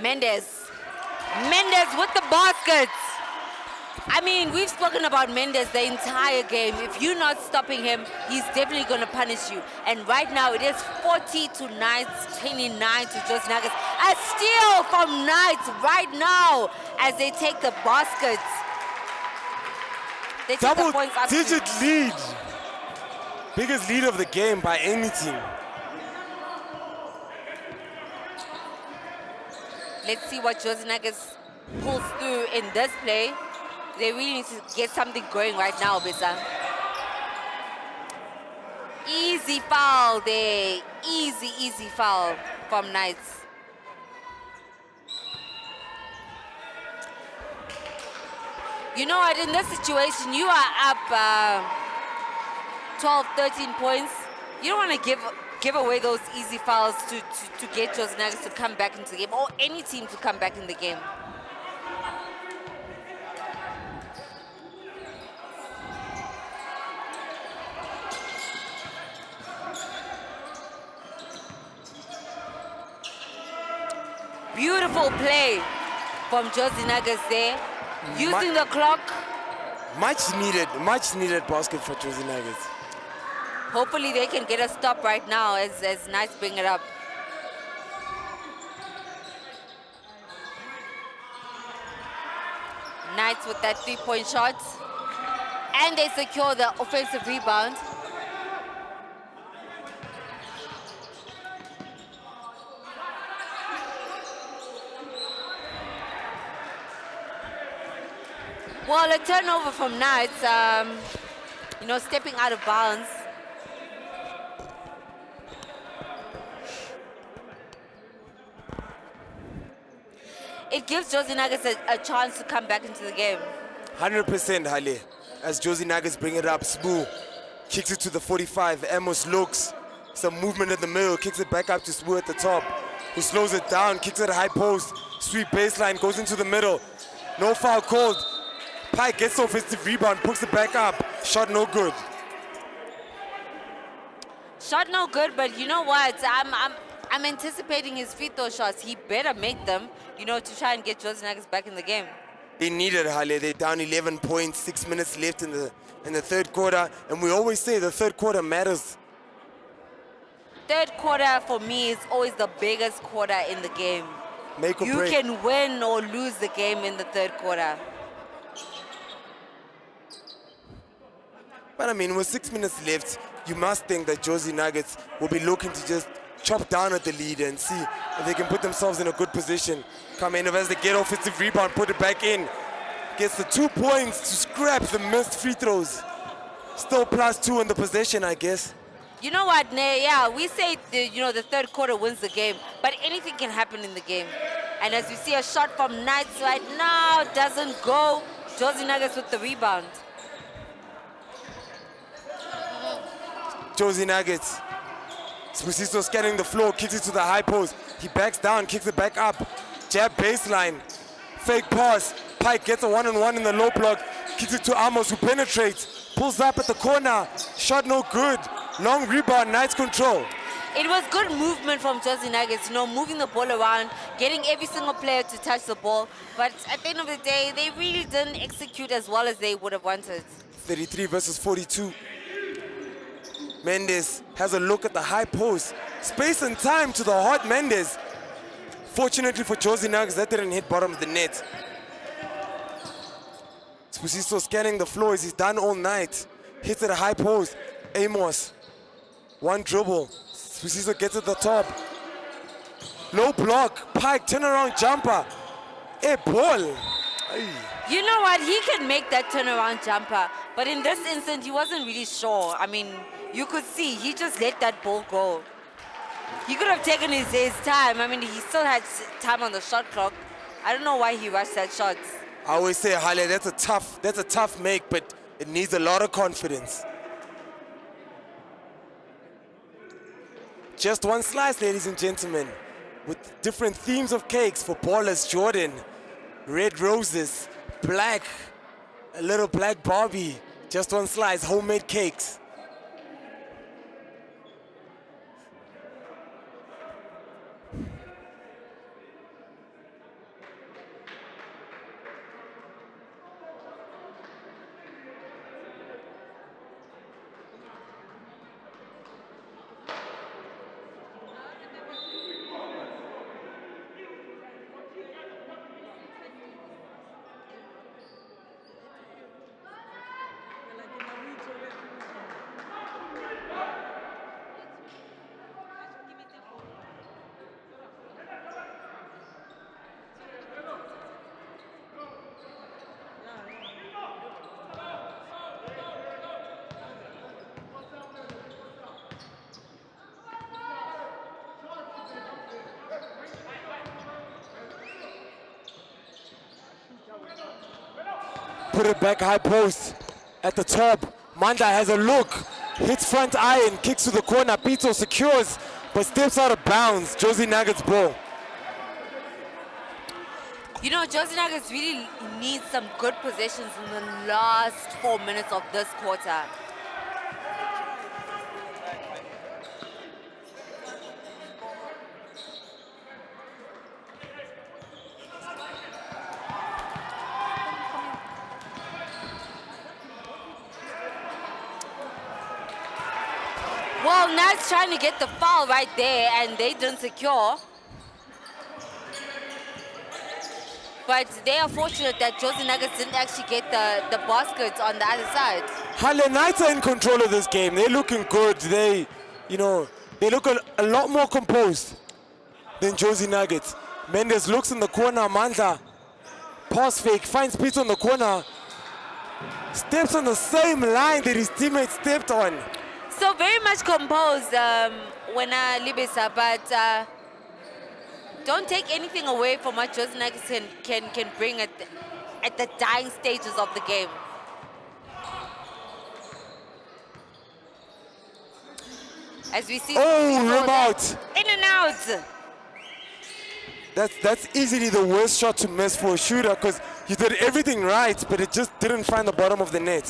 Mendes with the baskets. I mean, we've spoken about Mendes the entire game. If you're not stopping him, he's definitely going to punish you. And right now, it is 40 to Knights, 29 to Jozi Nuggets. A steal from Knights right now as they take the baskets. They take the points up. Double-digit lead. Biggest lead of the game by any team. Let's see what Jozi Nuggets pulls through in this play. They really need to get something going right now, Bisa. Easy foul there. Easy foul from Knights. You know what, in this situation, you are up 12, 13 points. You don't want to give away those easy fouls to get Jozi Nuggets to come back into the game, or any team to come back in the game. Beautiful play from Jozi Nuggets there, using the clock. Much needed basket for Jozi Nuggets. Hopefully they can get a stop right now as Knights bring it up. Knights with that 3-point shot. And they secure the offensive rebound. Well, a turnover from Knights, you know, stepping out of bounds. It gives Jozi Nuggets a chance to come back into the game. 100% Hale. As Jozi Nuggets bring it up, Smoo kicks it to the 45. Amos looks, some movement in the middle, kicks it back up to Smoo at the top. He slows it down, kicks it at high post, sweep baseline, goes into the middle. No foul called. Pike gets the offensive rebound, puts it back up. Shot no good. Shot no good, but you know what? I'm anticipating his free throw shots. He better make them, you know, to try and get Jozi Nuggets back in the game. They need it, Hale. They're down 11 points, 6 minutes left in the third quarter, and we always say the third quarter matters. Third quarter for me is always the biggest quarter in the game. Make or you break. can win or lose the game in the third quarter. But I mean, with 6 minutes left, you must think that Jozi Nuggets will be looking to just chop down at the lead and see if they can put themselves in a good position. Come in, as they get offensive rebound, put it back in. Gets the 2 points to scrap the missed free throws. Still +2 in the possession, I guess. You know what, Ne? Yeah, we say the third quarter wins the game, but anything can happen in the game. And as you see, a shot from Knights right now doesn't go. Jozi Nuggets with the rebound. Jozi Nuggets. Spusiso scanning the floor, kicks it to the high post. He backs down, kicks it back up. Jab baseline. Fake pass. Pike gets a one-on-one in the low block. Kicks it to Amos, who penetrates. Pulls up at the corner. Shot no good. Long rebound, Knights control. It was good movement from Jozi Nuggets, you know, moving the ball around, getting every single player to touch the ball. But at the end of the day, they really didn't execute as well as they would have wanted. 33 versus 42. Mendes has a look at the high post. Space and time to the hot Mendes. Fortunately for Jozi Nuggets, that didn't hit bottom of the net. Spusiso scanning the floor as he's done all night. Hits at a high post. Amos. One dribble. Spusiso gets at the top. Low block. Pike, turnaround jumper. A ball. Ay. You know what? He can make that turnaround jumper. But in this instance, he wasn't really sure. I mean, you could see he just let that ball go. He could have taken his time. I mean, he still had time on the shot clock. I don't know why he rushed that shot. I always say, Hale, that's a tough make, but it needs a lot of confidence. Just one slice, ladies and gentlemen, with different themes of cakes for ballers. Jordan, red roses, black, a little black Barbie. Just one slice, homemade cakes. Put it back high post at the top. Manda has a look, hits front iron, kicks to the corner. Pito secures, but steps out of bounds. Jozi Nuggets ball. You know, Jozi Nuggets really needs some good possessions in the last 4 minutes of this quarter. Well, Nat's trying to get the foul right there, and they didn't secure. But they are fortunate that Jozi Nuggets didn't actually get the baskets on the other side. Halle Knights are in control of this game. They're looking good. They look a lot more composed than Jozi Nuggets. Mendes looks in the corner. Mandla, pass fake, finds Pito in the corner. Steps on the same line that his teammates stepped on. So very much composed when Libisa, but don't take anything away from what Jozi Nuggets can bring at the dying stages of the game. As we see, rim out. In and out. That's easily the worst shot to miss for a shooter because you did everything right, but it just didn't find the bottom of the net.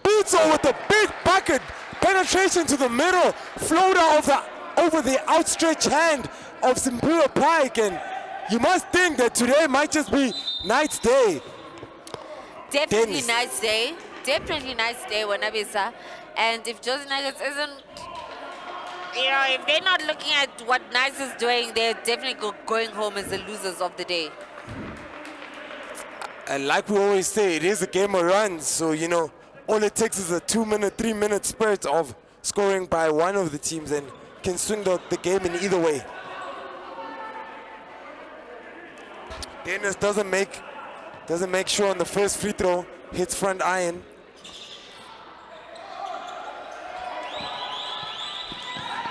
Pito with the big bucket, penetration to the middle, floater over the outstretched hand of Simpiwe Pike, and you must think that today might just be Knight's day. Definitely nice day. Definitely nice day, Wanabisa. And if Jozi Nuggets isn't, if they're not looking at what Knights is doing, they're definitely going home as the losers of the day. And like we always say, it is a game of runs, so all it takes is a 2-minute, 3-minute spurt of scoring by one of the teams and can swing the game in either way. Dennis doesn't make sure on the first free throw, hits front iron.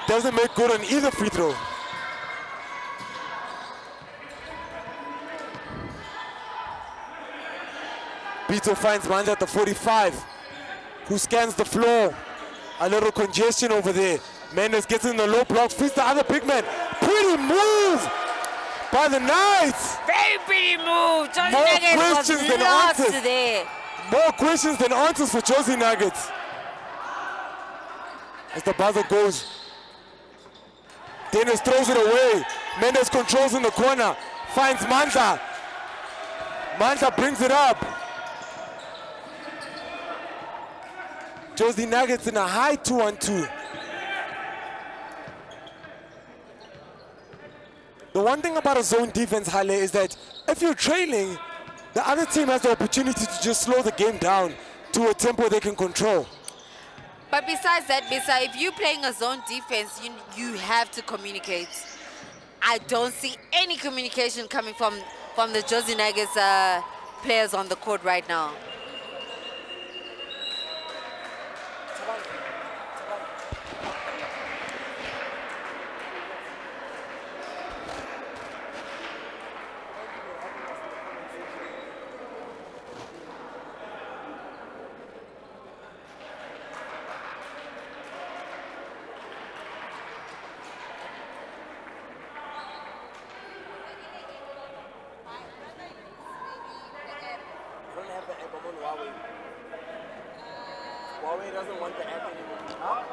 Doesn't make good on either free throw. Pito finds Manda at the 45, who scans the floor. A little congestion over there. Mendes gets in the low block, feeds the other big man. Pretty move by the Knights. Very pretty move. Jozi More Nuggets questions was than lost answers. there. More questions than answers for Jozi Nuggets. As the buzzer goes, Dennis throws it away. Mendes controls in the corner, finds Manda. Manda brings it up. Jozi Nuggets in a high 2-on-2. The one thing about a zone defense, Hale, is that if you're trailing, the other team has the opportunity to just slow the game down to a tempo they can control. But besides that, Bisa, if you're playing a zone defense, you have to communicate. I don't see any communication coming from the Jozi Nuggets players on the court right now. Huawei doesn't want the app anymore. Huh?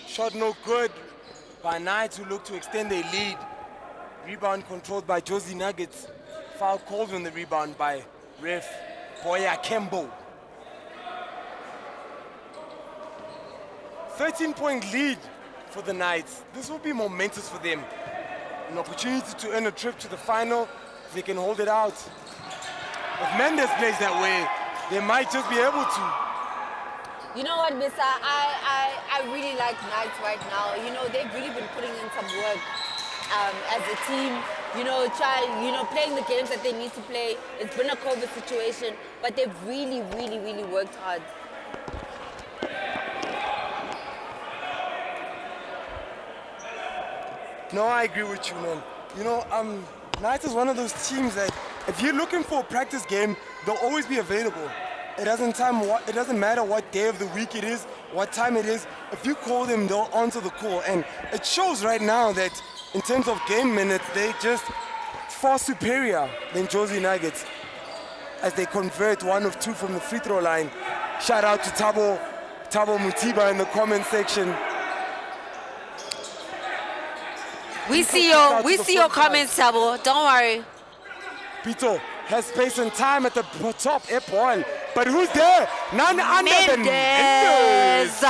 Shot no good by Knights, who look to extend their lead. Rebound controlled by Jozi Nuggets. Foul called on the rebound by ref Boya Kembo. 13-point lead for the Knights. This will be momentous for them. An opportunity to earn a trip to the final if they can hold it out. If Mendes plays that way, they might just be able to. You know what, Bisa? I really like Knights right now. You know, they've really been putting in some work. as a team, playing the games that they need to play. It's been a COVID situation, but they've really, really, really worked hard. No, I agree with you, man. Knights is one of those teams that if you're looking for a practice game, they'll always be available. It doesn't matter what day of the week it is, what time it is. If you call them, they'll answer the call. And it shows right now that in terms of game minutes, they're just far superior than Jozi Nuggets as they convert 1 of 2 from the free throw line. Shout out to Tabo Mutiba in the comment section. We see your comments, Tabo. Don't worry. Pito has space and time at the top air ball. But who's there? None other than Mendes.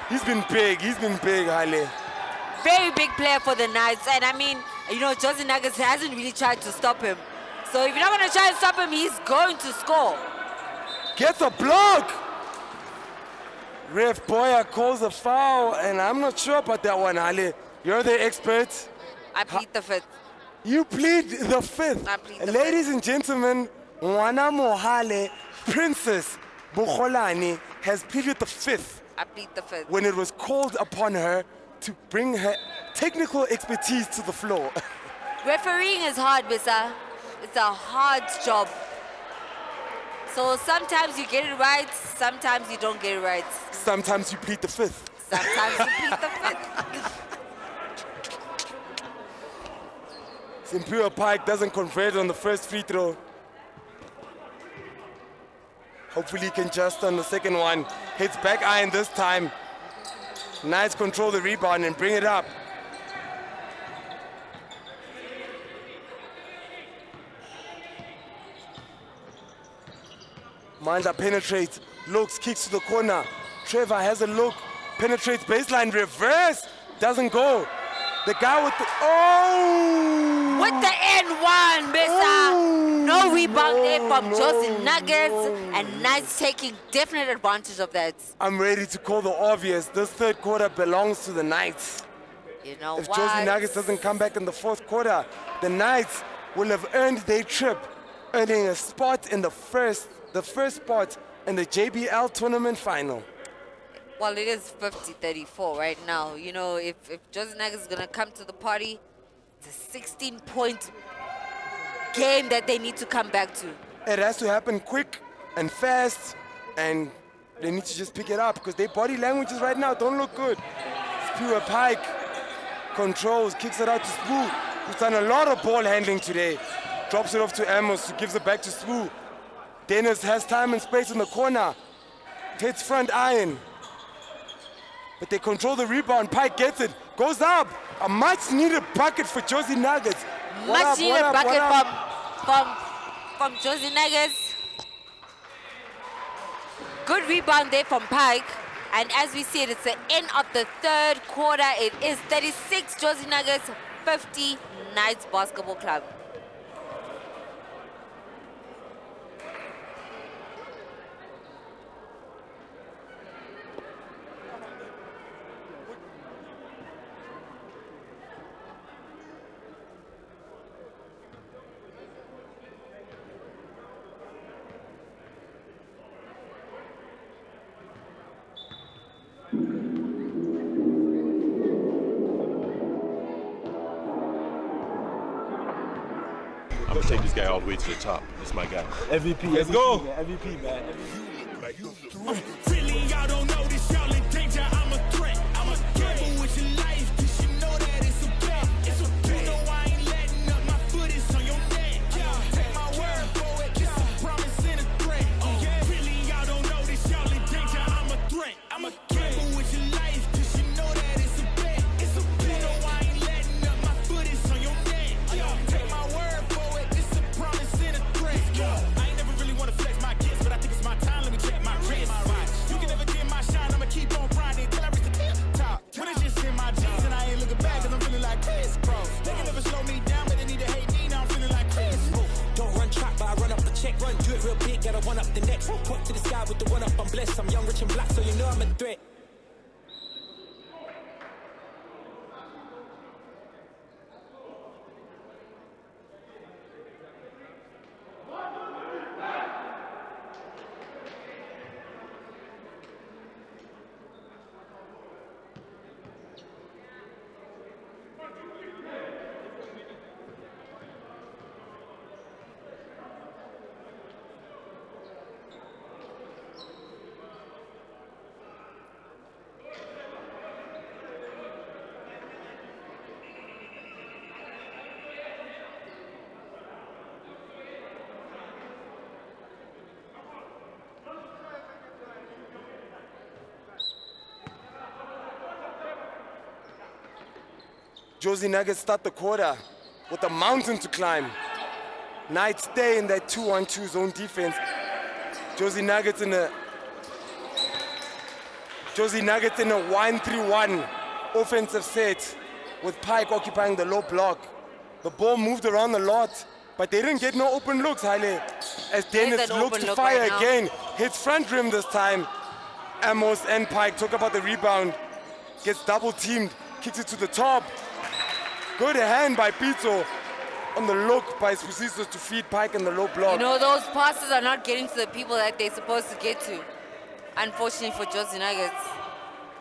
He's been big, Haile. Very big player for the Knights. And I mean, Jozi Nuggets hasn't really tried to stop him. So if you're not going to try and stop him, he's going to score. Gets a block. Ref Boya calls a foul, and I'm not sure about that one, Haile. You're the expert. I plead the 5th. You plead the 5th. I plead the Ladies 5th. and gentlemen, Mwana Mohale, Princess Bukholani, has pleaded the 5th. I plead the 5th. When it was called upon her to bring her technical expertise to the floor. Refereeing is hard, Bisa. It's a hard job. So sometimes you get it right, sometimes you don't get it right. Sometimes you plead the 5th. Sometimes you plead the 5th. Imperial Pike doesn't convert on the first free throw. Hopefully he can just on the second one. Hits back iron this time. Knights control the rebound and bring it up. Manda penetrates, looks, kicks to the corner. Trevor has a look, penetrates baseline, reverse, doesn't go. The guy with the, with the N1, Bisa. No rebound there from Jozi Nuggets, and Knights taking definite advantage of that. I'm ready to call the obvious. This third quarter belongs to the Knights. You know if what? Jozi Nuggets doesn't come back in the fourth quarter, the Knights will have earned their trip, earning a spot in the first spot in the JBL tournament final. Well, it is 50-34 right now. If Jozi Nuggets is going to come to the party, it's a 16-point game that they need to come back to. It has to happen quick and fast, and they need to just pick it up because their body languages right now don't look good. Spura Pike controls, kicks it out to Spoo, who's done a lot of ball handling today. Drops it off to Amos, who gives it back to Spoo. Dennis has time and space in the corner. Hits front iron. But they control the rebound. Pike gets it, goes up. A much-needed bucket for Jozi Nuggets. Much-needed bucket from Jozi Nuggets. Good rebound there from Pike. And as we see it, it's the end of the third quarter. It is 36 Jozi Nuggets, 50 Knights Basketball Club. I'm gonna take this guy all the way to the top. That's my guy. MVP. Let's go. MVP, man. Really, y'all don't know this. Y'all in danger. I'm a threat. I'm a gamble with your life. Cause you know that it's a bet. It's a bet. You know I ain't letting up. My foot is on your neck. Take my word for it. It's a promise and a threat. Really, y'all don't know this. Y'all in danger. I'm a threat. I'm a gamble with your life. Cause you know that it's a bet. It's a bet. You know I ain't letting up. My foot is on your neck. Take my word for it. It's a promise and a threat. I ain't never really want to flex my gifts, but I think it's my time. Let me check my wrist. You can never get my shine. I'ma keep on grinding till I reach the top. When it's just in my jeans and I ain't looking back, cause I'm feeling like Chris Cross. They can never slow me down, but they need to hate me. Now I'm feeling like Chris. Don't run track, but I run up the check. Run, do it real big, gotta one up the next. Point to the sky with the one up, I'm blessed. I'm young, rich and black, so you know I'm a threat. Jozi Nuggets start the quarter with a mountain to climb. Knights stay in that 2-1-2 zone defense. Jozi Nuggets in a 1-3-1 offensive set with Pike occupying the low block. The ball moved around a lot, but they didn't get no open looks, Haile. As Dennis looks to fire again, hits front rim this time. Amos and Pike talk about the rebound. Gets double teamed, kicks it to the top. Good hand by Pizzo on the look by Spusisos to feed Pike in the low block. You know, those passes are not getting to the people that they're supposed to get to. Unfortunately for Jozi Nuggets.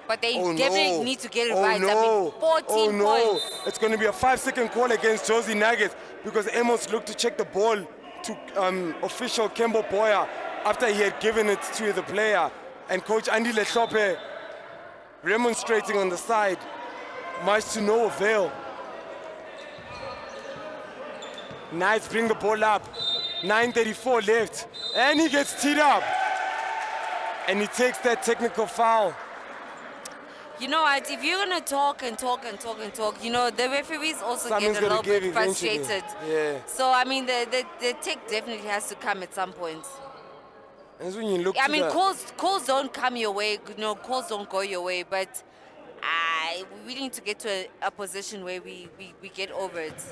But they definitely need to get it right. No. I mean, 14 points. It's going to be a 5-second call against Jozi Nuggets because Amos looked to check the ball to official Kembo Boya after he had given it to the player. And Coach Andy Letlope remonstrating on the side, much to no avail. Knights bring the ball up, 9:34 left, and he gets teed up. And he takes that technical foul. You know what, if you're going to talk, you know, the referees also get a little bit frustrated. Yeah. So, I mean, the tech definitely has to come at some point. That's when you look I mean, calls don't come your way, you know, calls don't go your way, but we need to get to a position where we get over it.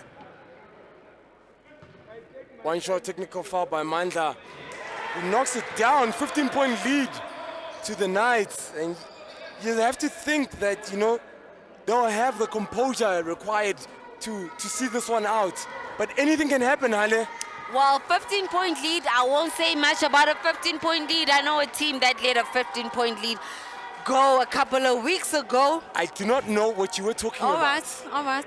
One shot technical foul by Mandla. He knocks it down, 15-point lead to the Knights. And you have to think that, you know, they'll have the composure required to see this one out. But anything can happen, Haile. Well, 15-point lead, I won't say much about a 15-point lead. I know a team that let a 15-point lead go a couple of weeks ago. I do not know what you were talking about. All right.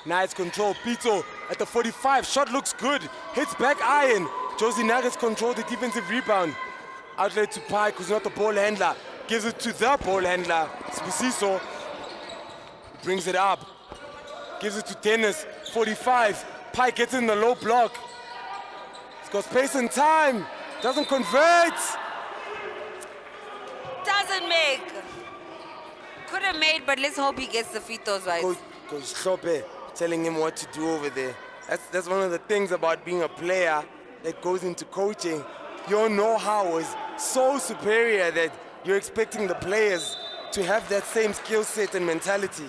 Nice control, Pito at the 45, shot looks good, hits back iron. Jozi Nuggets control the defensive rebound. Outlet to Pike, who's not the ball handler. Gives it to the ball handler, Spusiso. Brings it up. Gives it to Dennis, 45. Pike gets in the low block. He's got space and time. Doesn't convert. Doesn't make. Could have made, but let's hope he gets the free throws right. Coach Slope telling him what to do over there. That's one of the things about being a player that goes into coaching. Your know-how is so superior that you're expecting the players to have that same skill set and mentality.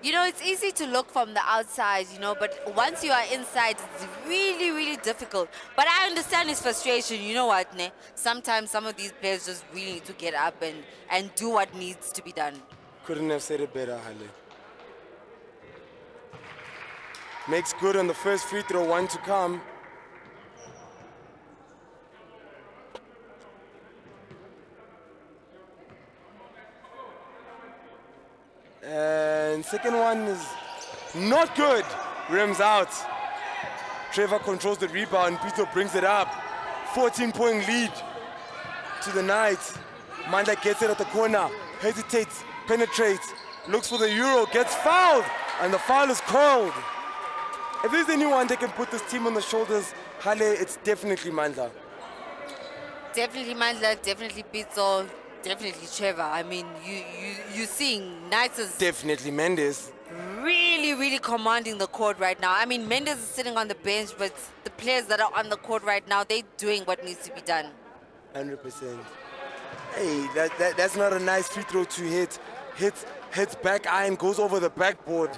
You know, it's easy to look from the outside, you know, but once you are inside, it's really, really difficult. But I understand his frustration. You know what, ne? Sometimes some of these players just really need to get up and do what needs to be done. Couldn't have said it better, Haile. Makes good on the first free throw, one to come. And second one is not good. Rims out. Trevor controls the rebound. Pito brings it up. 14-point lead to the Knights. Manda gets it at the corner. Hesitates, penetrates, looks for the Euro, gets fouled, and the foul is called. If there's anyone that can put this team on the shoulders, Haile, it's definitely Mandla. Definitely Mandla, definitely Pizzo, definitely Trevor. I mean, you're seeing Knights is definitely Mendes. Really, really commanding the court right now. I mean, Mendes is sitting on the bench, but the players that are on the court right now, they're doing what needs to be done. 100%. Hey, that's not a nice free throw to hit. Hits back iron, goes over the backboard.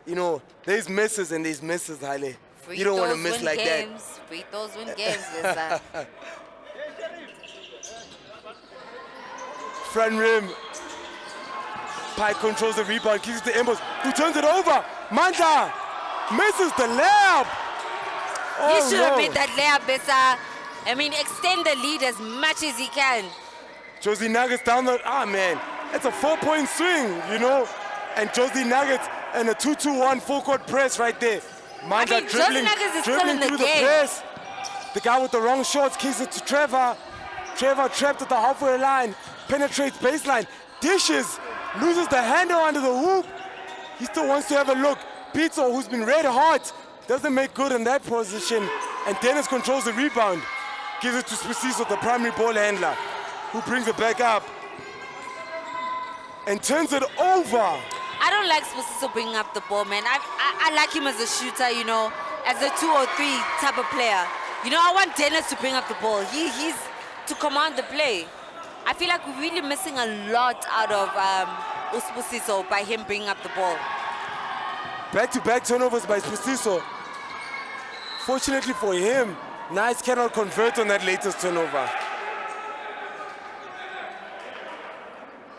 You know, there's misses and there's misses, Haile. You don't want to miss like that. Free throws win games, Lisa. Front rim. Pike controls the rebound, kicks it to Embos, who turns it over. Manda misses the layup. He should have made that layup better. I mean, extend the lead as much as he can. Jozi Nuggets down the, man, it's a 4-point swing, you know. And Jozi Nuggets and a 2-2-1 full-court press right there. Manda dribbling through the press. The guy with the wrong shorts kicks it to Trevor. Trevor trapped at the halfway line, penetrates baseline, dishes, loses the handle under the hoop. He still wants to have a look. Pizzo, who's been red hot, doesn't make good in that position. And Dennis controls the rebound. Gives it to Spasiso, the primary ball handler, who brings it back up and turns it over. I don't like Spasiso bringing up the ball, man. I like him as a shooter, you know, as a 2 or 3 type of player. You know, I want Dennis to bring up the ball. He's to command the play. I feel like we're really missing a lot out of Spasiso by him bringing up the ball. Back-to-back turnovers by Spasiso. Fortunately for him, Knights cannot convert on that latest turnover.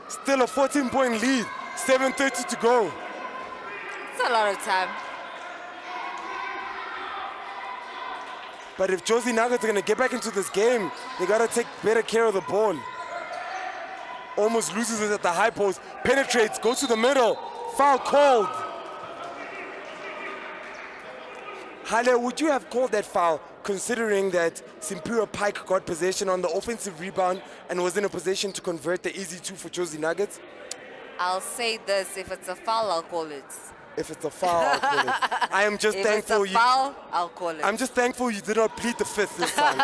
Still a 14-point lead, 7:30 to go. It's a lot of time. But if Jozi Nuggets are gonna get back into this game, they gotta take better care of the ball. Almost loses it at the high post, penetrates, goes to the middle, foul called. Hale, would you have called that foul considering that Simpura Pike got possession on the offensive rebound and was in a position to convert the easy 2 for Jozi Nuggets? I'll say this, if it's a foul, I'll call it. If it's a foul, I'll call it. I am just thankful if it's a foul, I'll call it. I'm just thankful you did not plead the 5th this time.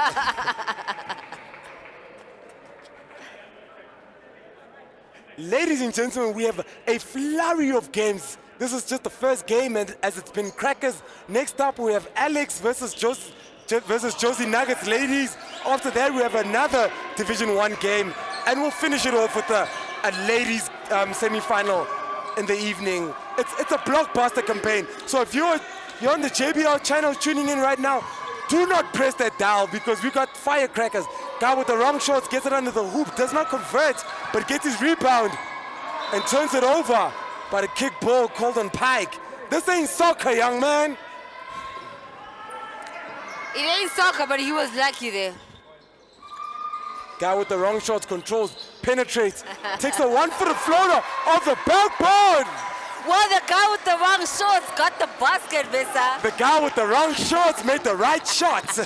Ladies and gentlemen, we have a flurry of games. This is just the first game, and as it's been crackers. Next up, we have Alex versus Jozi Nuggets, ladies. After that, we have another Division 1 game, and we'll finish it off with a ladies semi-final in the evening. It's a blockbuster campaign. So if you're on the JBL channel tuning in right now, do not press that dial because we got firecrackers. Guy with the wrong shots gets it under the hoop, does not convert, but gets his rebound and turns it over. But a kick ball called on Pike. This ain't soccer, young man. It ain't soccer, but he was lucky there. Guy with the wrong shots controls, penetrates, takes a 1-footed floater off the backboard. Well, the guy with the wrong shorts got the basket, Vesa. The guy with the wrong shorts made the right shots.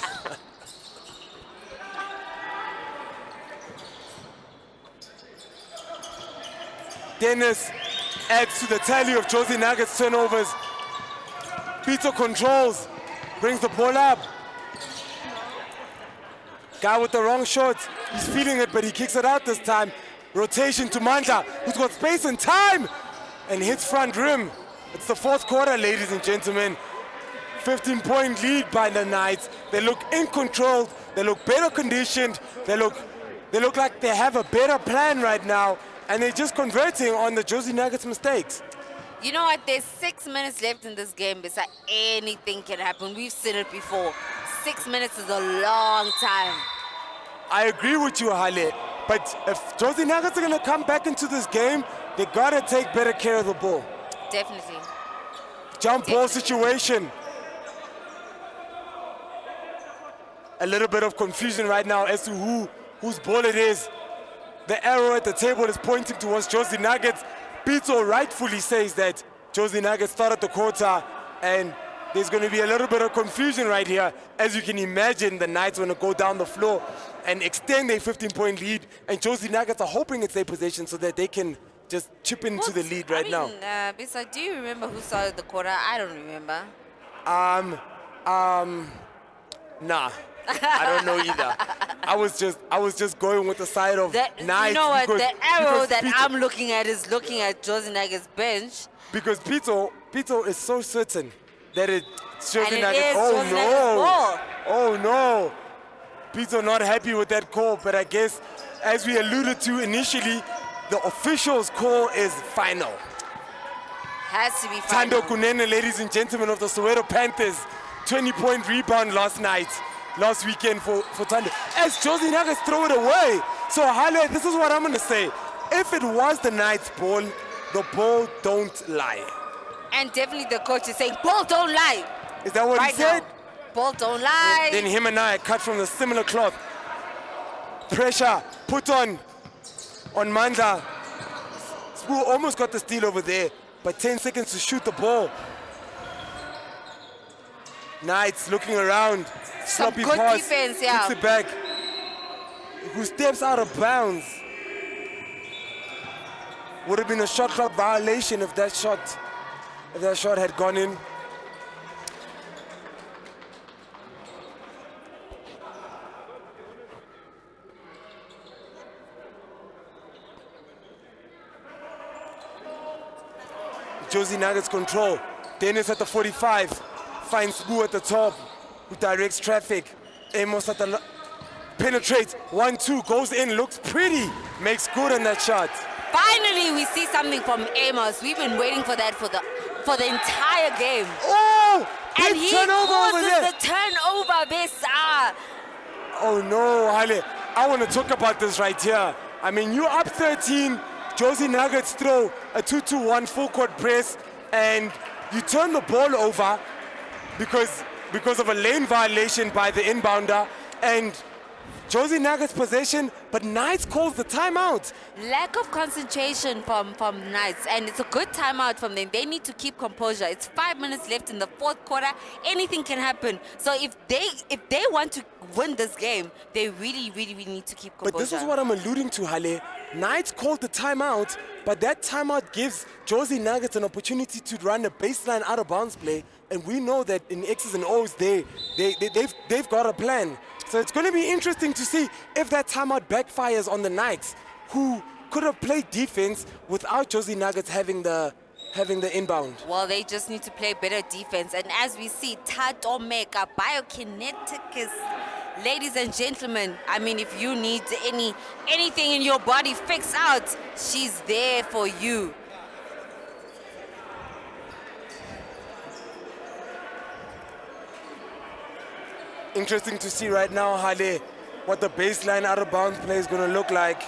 Dennis adds to the tally of Jozi Nuggets turnovers. Pito controls, brings the ball up. Guy with the wrong shorts, he's feeling it, but he kicks it out this time. Rotation to Manja, who's got space and time, and hits front rim. It's the 4th quarter, ladies and gentlemen. 15-point lead by the Knights. They look in control, they look better conditioned, they look like they have a better plan right now, and they're just converting on the Jozi Nuggets mistakes. You know what, there's 6 minutes left in this game, Vesa. Anything can happen. We've seen it before. 6 minutes is a long time. I agree with you, Hale, but if Jozi Nuggets are gonna come back into this game, they gotta take better care of the ball. Definitely. Jump ball situation. A little bit of confusion right now as to whose ball it is. The arrow at the table is pointing towards Jozi Nuggets. Pito rightfully says that Jozi Nuggets started the quarter, and there's going to be a little bit of confusion right here. As you can imagine, the Knights want to go down the floor and extend their 15-point lead, and Jozi Nuggets are hoping it's their possession so that they can just chip into the lead right now. Bisa, do you remember who started the quarter? I don't remember. Nah. I don't know either. I was just going with the side of Knights. You know what? The arrow that I'm looking at is looking at Jozi Nuggets' bench. Because Pito is so certain that it's Jozi And it Nuggets. is Oh Jozi no! Nuggets' ball. Oh no! Pito not happy with that call, but I guess as we alluded to initially, the official's call is final. Has to be final. Tando Kunene, ladies and gentlemen, of the Soweto Panthers, 20-point rebound last weekend for Tando. As Jozi Nuggets throw it away. So Hale, this is what I'm gonna say. If it was the Knights' ball, the ball don't lie. And definitely the coach is saying, ball don't lie. Is that what he said? Now. Ball don't lie. Then him and I cut from the similar cloth. Pressure put on Mandla. Spoo almost got the steal over there, but 10 seconds to shoot the ball. Knights looking around. Sloppy good pass, defense, yeah. kicks it back. Who steps out of bounds. Would have been a shot clock violation if that shot had gone in. Jozi Nuggets control. Dennis at the 45, finds Sbu at the top, who directs traffic. Amos at the penetrates, 1-2, goes in, looks pretty, makes good on that shot. Finally, we see something from Amos. We've been waiting for that for the entire game. Oh! And he turnover over causes there. the turnover, Besa. Oh no, Hale. I want to talk about this right here. I mean, you're up 13, Jozi Nuggets throw a 2-2-1 full court press, and you turn the ball over because of a lane violation by the inbounder, and Jozi Nuggets possession, but Knights calls the timeout. Lack of concentration from Knights, and it's a good timeout from them. They need to keep composure. It's 5 minutes left in the fourth quarter. Anything can happen. So if they want to win this game, they really, really, really need to keep composure. But this is what I'm alluding to, Hale. Knights called the timeout, but that timeout gives Jozi Nuggets an opportunity to run a baseline out of bounds play, and we know that in X's and O's they've got a plan. So it's going to be interesting to see if that timeout backfires on the Knights, who could have played defense without Jozi Nuggets having the inbound. Well, they just need to play better defense. And as we see, Tatomeka, biokineticus. Ladies and gentlemen, I mean, if you need anything in your body fixed out, she's there for you. Interesting to see right now, Hale, what the baseline out of bounds play is going to look like.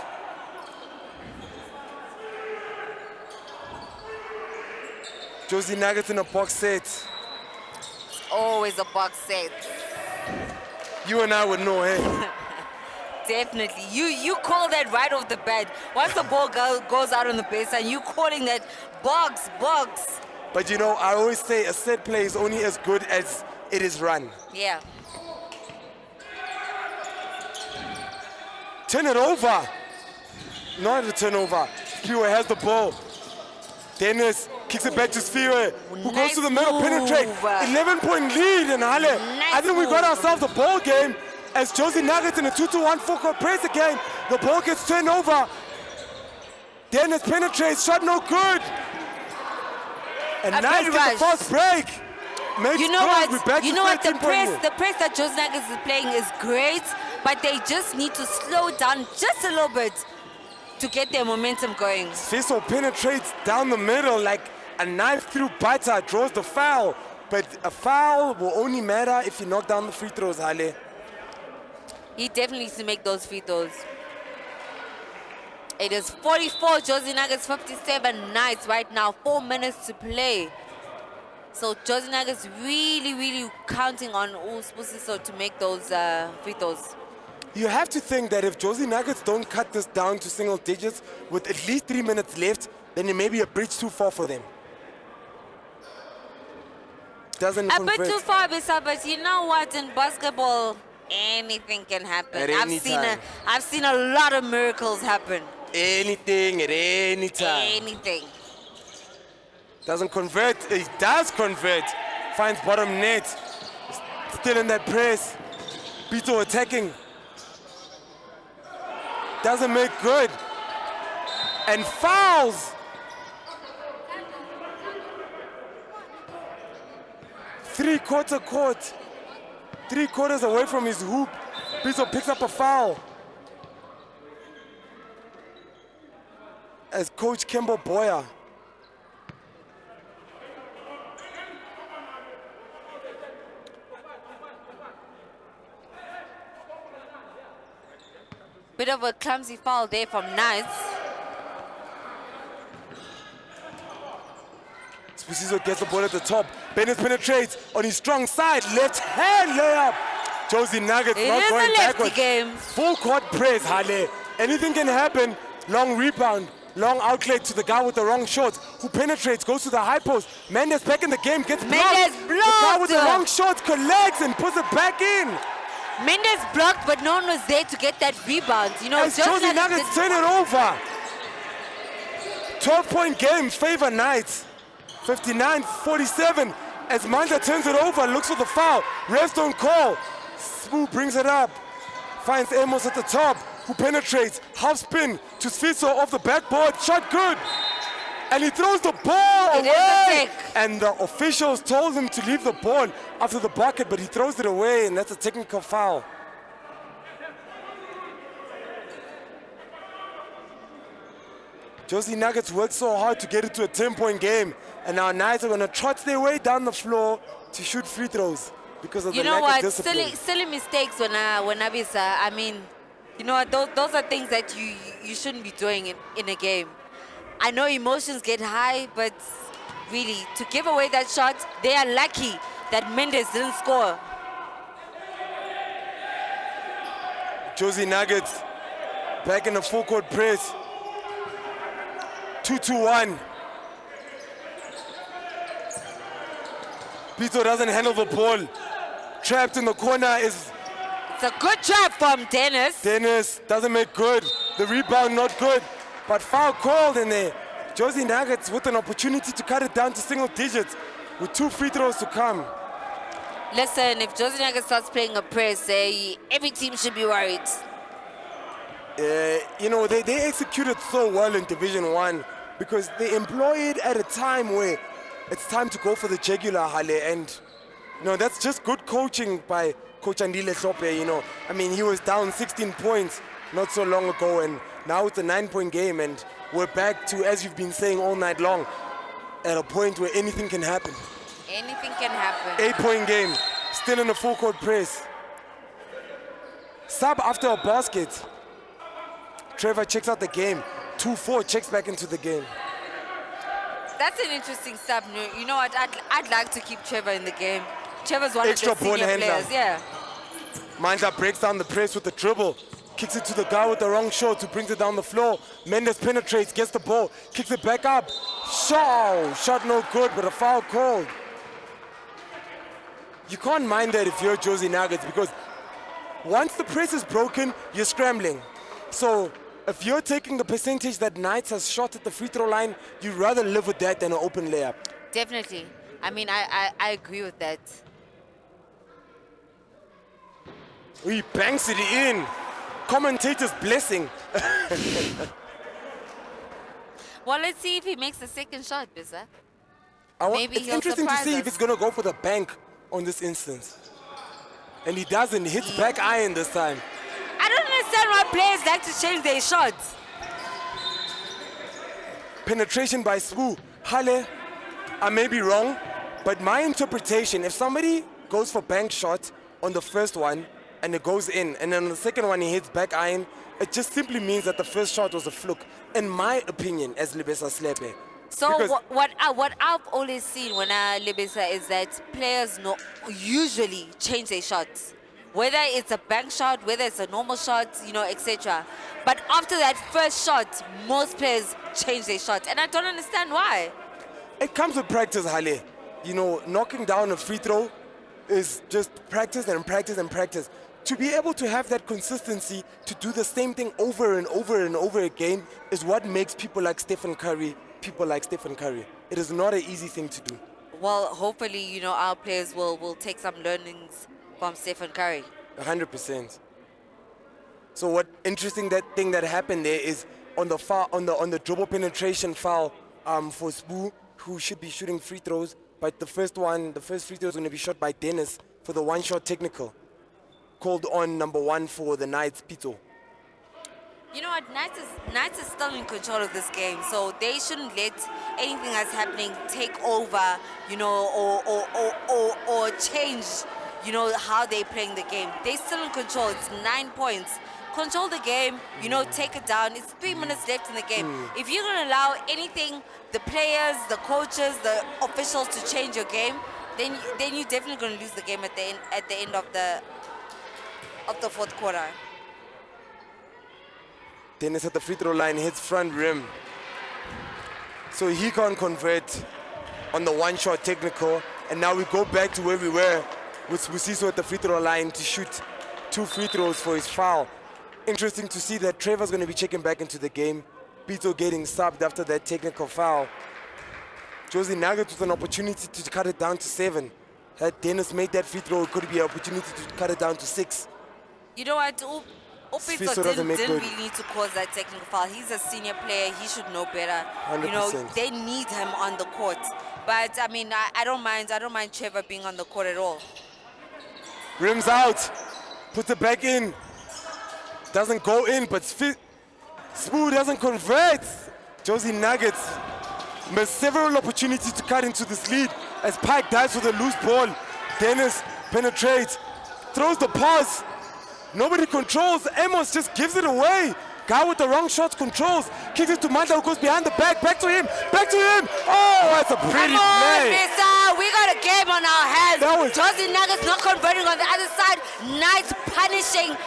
Jozi Nuggets in a box set. Always a box set. You and I would know, hey? Definitely. You call that right off the bat. Once the ball goes out on the baseline, you calling that box. But you know, I always say a set play is only as good as it is run. Yeah. Turn it over. Not a turnover. Spiwe has the ball. Dennis kicks it back to Spiwe, who goes to the middle, penetrate. 11-point lead in Hale. I think we got ourselves a ball game as Jozi Nuggets in a 2-2-1 full-court press again. The ball gets turned over. Dennis penetrates, shot no good. And nice get the fast break. Makes you know good. what? You know what? The press that Jozi Nuggets is playing is great, but they just need to slow down just a little bit to get their momentum going. Fiso penetrates down the middle like a knife through butter, draws the foul. But a foul will only matter if you knock down the free throws, Hale. He definitely needs to make those free throws. It is 44, Jozi Nuggets 57 Knights right now, 4 minutes to play. So Jozi Nuggets really counting on Uspusiso to make those free throws. You have to think that if Jozi Nuggets don't cut this down to single digits with at least 3 minutes left, then it may be a bridge too far for them. Doesn't a convert. bit too far, Bisa, but you know what? In basketball, anything can happen. At any time. I've seen a lot of miracles happen. Anything at any time. Anything. Doesn't convert. It does convert. Finds bottom net. Still in that press. Pito attacking. Doesn't make good. And fouls. Three-quarter court. 3 quarters away from his hoop. Pito picks up a foul. As Coach Kembo Boyer. Bit of a clumsy foul there from Knights. Spusiso gets the ball at the top. Bennett penetrates on his strong side. Left hand layup. Jozi Nuggets not going backwards. Game. Full court press, Hale. Anything can happen. Long rebound. Long outlet to the guy with the wrong shorts, who penetrates, goes to the high post. Mendes back in the game, gets blocked. Mendes blocked. The guy with the wrong shorts collects and puts it back in. Mendes blocked, but no one was there to get that rebound. You know, as Jozi Nuggets turn it over. 12-point game, favor Knights. 59-47. As Manda turns it over, looks for the foul. Refs don't call. Sbu brings it up. Finds Amos at the top, who penetrates. Half spin to Sfiso off the backboard. Shot good. And he throws the ball It is a away. tick. And the officials told him to leave the ball after the bucket, but he throws it away, and that's a technical foul. Jozi Nuggets worked so hard to get it to a 10-point game, and now Knights are going to trot their way down the floor to shoot free throws because of You the know lack of what? discipline. Silly mistakes when Abisa. I mean, you know what? Those are things that you shouldn't be doing in a game. I know emotions get high, but really, to give away that shot, they are lucky that Mendes didn't score. Jozi Nuggets back in the full court press. 2-2-1. Pito doesn't handle the ball. Trapped in the corner is... It's a good trap from Dennis. Dennis doesn't make good. The rebound not good. But foul called in there. Jozi Nuggets with an opportunity to cut it down to single digits with 2 free throws to come. Listen, if Jozi Nuggets starts playing a press, every team should be worried. You know, they executed so well in Division 1 because they employ it at a time where it's time to go for the jugular, Hale. And, you know, that's just good coaching by Coach Andile Hlope, you know. I mean, he was down 16 points not so long ago, and now it's a 9-point game, and we're back to, as you've been saying all night long, at a point where anything can happen. Anything can happen. 8-point game, still in the full court press. Sub after a basket. Trevor checks out the game. 2-4 checks back into the game. That's an interesting sub. You know what? I'd like to keep Trevor in the game. Trevor's one Extra of the ball senior handler. players. Yeah. Mandla breaks down the press with the dribble. Kicks it to the guy with the wrong shot who brings it down the floor. Mendes penetrates, gets the ball, kicks it back up. Shot no good, but a foul called. You can't mind that if you're Jozi Nuggets because once the press is broken, you're scrambling. So if you're taking the percentage that Knights has shot at the free throw line, you'd rather live with that than an open layup. Definitely. I mean, I agree with that. He banks it in. Commentator's blessing. Well, let's see if he makes the second shot, Bisa. Maybe It's he'll interesting to surprise see us. if it's going to go for the bank on this instance. And he doesn't. Hits back iron this time. I don't understand why players like to change their shots. Penetration by Sbu. Hale, I may be wrong, but my interpretation, if somebody goes for bank shot on the first one and it goes in, and then on the second one he hits back iron, it just simply means that the first shot was a fluke, in my opinion, as Libesa Slepe. So Because- what I've always seen when I Libesa is that players usually change their shots. Whether it's a bank shot, whether it's a normal shot, you know, etc. But after that first shot, most players change their shots. And I don't understand why. It comes with practice, Hale. You know, knocking down a free throw is just practice and practice and practice. To be able to have that consistency to do the same thing over and over and over again is what makes people like Stephen Curry. It is not an easy thing to do. Well, hopefully, you know, our players will take some learnings from Stephen Curry. 100%. So what interesting thing that happened there is on the dribble penetration foul for Sbu, who should be shooting free throws, but the first free throw is going to be shot by Dennis for the one-shot technical. Called on number 1 for the Knights, Pito. You know what? Knights is still in control of this game, so they shouldn't let anything that's happening take over, you know, or change, you know, how they're playing the game. They're still in control. It's 9 points. Control the game, you know, take it down. It's 3 minutes left in the game. If you're going to allow anything, the players, the coaches, the officials to change your game, then you're definitely going to lose the game at the end of the fourth quarter. Dennis at the free throw line hits front rim. So he can't convert on the one-shot technical. And now we go back to where we were with Busiso at the free throw line to shoot 2 free throws for his foul. Interesting to see that Trevor's going to be checking back into the game. Pito getting subbed after that technical foul. Jozi Nuggets with an opportunity to cut it down to 7. Had Dennis made that free throw, it could be an opportunity to cut it down to 6. You know what? Opito doesn't make didn't good. really need to cause that technical foul. He's a senior player. He should know better. You know, 100%. they need him on the court. But I mean, I don't mind. I don't mind Trevor being on the court at all. Rims out. Puts it back in. Doesn't go in, but Spoo doesn't convert. Jozi Nuggets missed several opportunities to cut into this lead as Pike dives with a loose ball. Dennis penetrates, throws the pass. Nobody controls. Amos just gives it away. Guy with the wrong shots controls. Kicks it to Manda, who goes behind the back. Back to him. Back to him. Oh, that's a pretty Come on, play. mister. We got a game on our hands. That was- Jozi Nuggets not converting on the other side. Knights punishing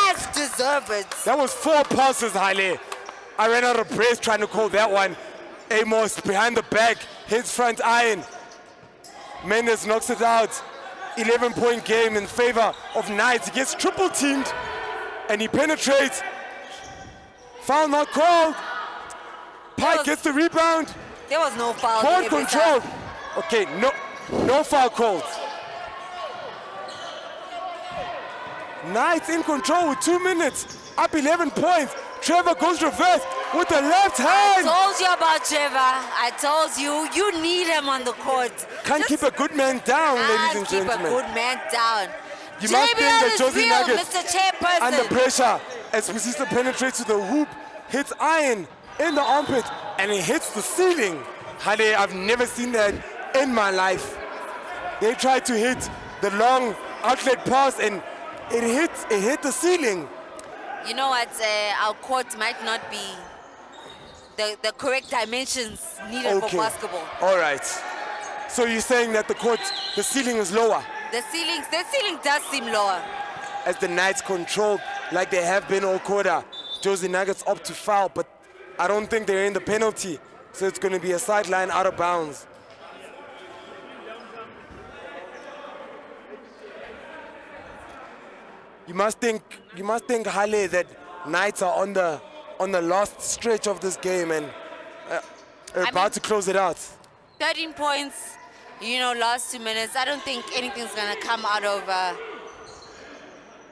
as deserved. That was 4 passes, Haile. I ran out of breath trying to call that one. Amos behind the back, hits front iron. Mendes knocks it out. 11-point game in favor of Knights. He gets triple teamed and he penetrates. Foul not called. Pike gets the rebound. There was no foul. Court there, control. mister. Okay, no foul called. Knights in control with 2 minutes. Up 11 points. Trevor goes reverse with the left hand. I told you about Trevor. I told you, you need him on the court. Can't keep a good man down, ladies and Keep gentlemen. a good man down. You must think JBL that is Jozi real, Nuggets Mr. Chairperson. under pressure as Vasity penetrates to the hoop, hits iron in the armpit, and it hits the ceiling. Hale, I've never seen that in my life. They tried to hit the long outlet pass and it hit the ceiling. You know what? Our court might not be the correct dimensions needed for basketball. All right. So you're saying that the ceiling is lower? The ceiling does seem lower. As the Knights control like they have been all quarter. Jozi Nuggets opt to foul, but I don't think they're in the penalty. So it's going to be a sideline out of bounds. You must think, Hale, that Knights are on the last stretch of this game and about to close it out. 13 points, you know, last 2 minutes. I don't think anything's going to come out of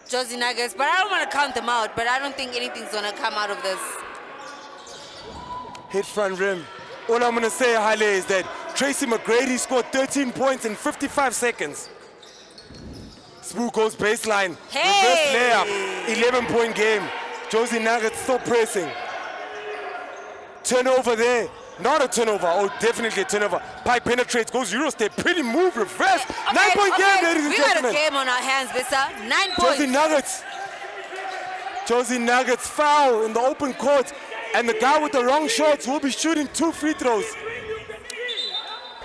Jozi Nuggets, but I don't want to count them out, but I don't think anything's going to come out of this. Hit front rim. All I'm going to say, Hale, is that Tracy McGrady scored 13 points in 55 seconds. Spoo goes baseline. Hey! Reverse layup. 11-point game. Jozi Nuggets still pressing. Turnover there. Not a turnover. Oh, definitely a turnover. Pike penetrates, goes Eurostep. Pretty move, reverse. 9-point game, ladies and we gentlemen. got a game on our hands, mister. 9 points. Jozi Nuggets. Jozi Nuggets foul in the open court. And the guy with the wrong shots will be shooting 2 free throws.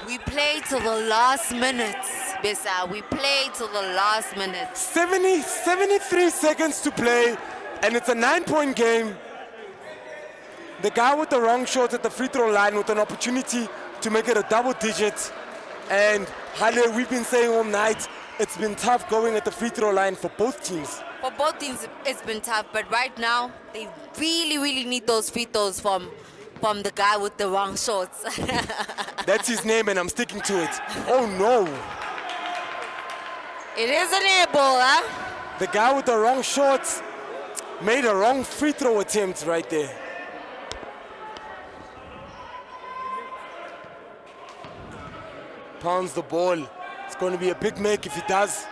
We played till the last minutes, Bessa. We played till the last minutes. 73 seconds to play, and it's a 9-point game. The guy with the wrong shot at the free throw line with an opportunity to make it a double digit. And Hale, we've been saying all night, it's been tough going at the free throw line for both teams. For both teams, it's been tough, but right now, they really, really need those free throws from the guy with the wrong shorts. That's his name, and I'm sticking to it. Oh, no. It is an air ball, huh? The guy with the wrong shorts made a wrong free throw attempt right there. Pounds the ball. It's going to be a big make if he does.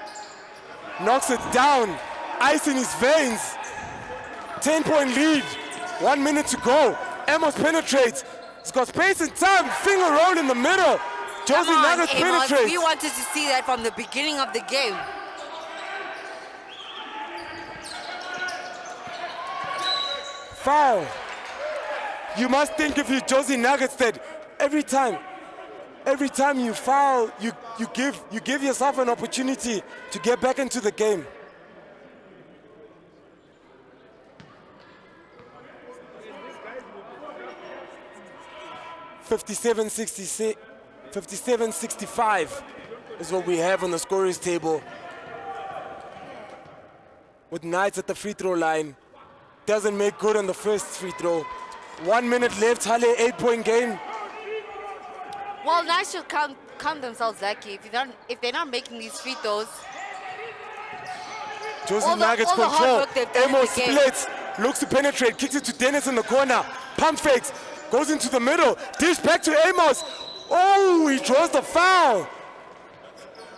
Knocks it down. Ice in his veins. 10-point lead. 1 minute to go. Amos penetrates. He's got space and time. Finger roll in the middle. Jozi Nuggets penetrates. We wanted to see that from the beginning of the game. Foul. You must think if you're Jozi Nuggets that every time you foul, you give yourself an opportunity to get back into the game. $57-65 is what we have on the scorers table. With Knights at the free throw line. Doesn't make good on the first free throw. 1 minute left, Hale, 8-point game. Well, Knights should count themselves lucky if they're not making these free throws. Jozi Nuggets all the hard control. work they've done in Amos the game. splits, looks to penetrate, kicks it to Dennis in the corner. Pump fakes, goes into the middle, dish back to Amos. Oh, he draws the foul.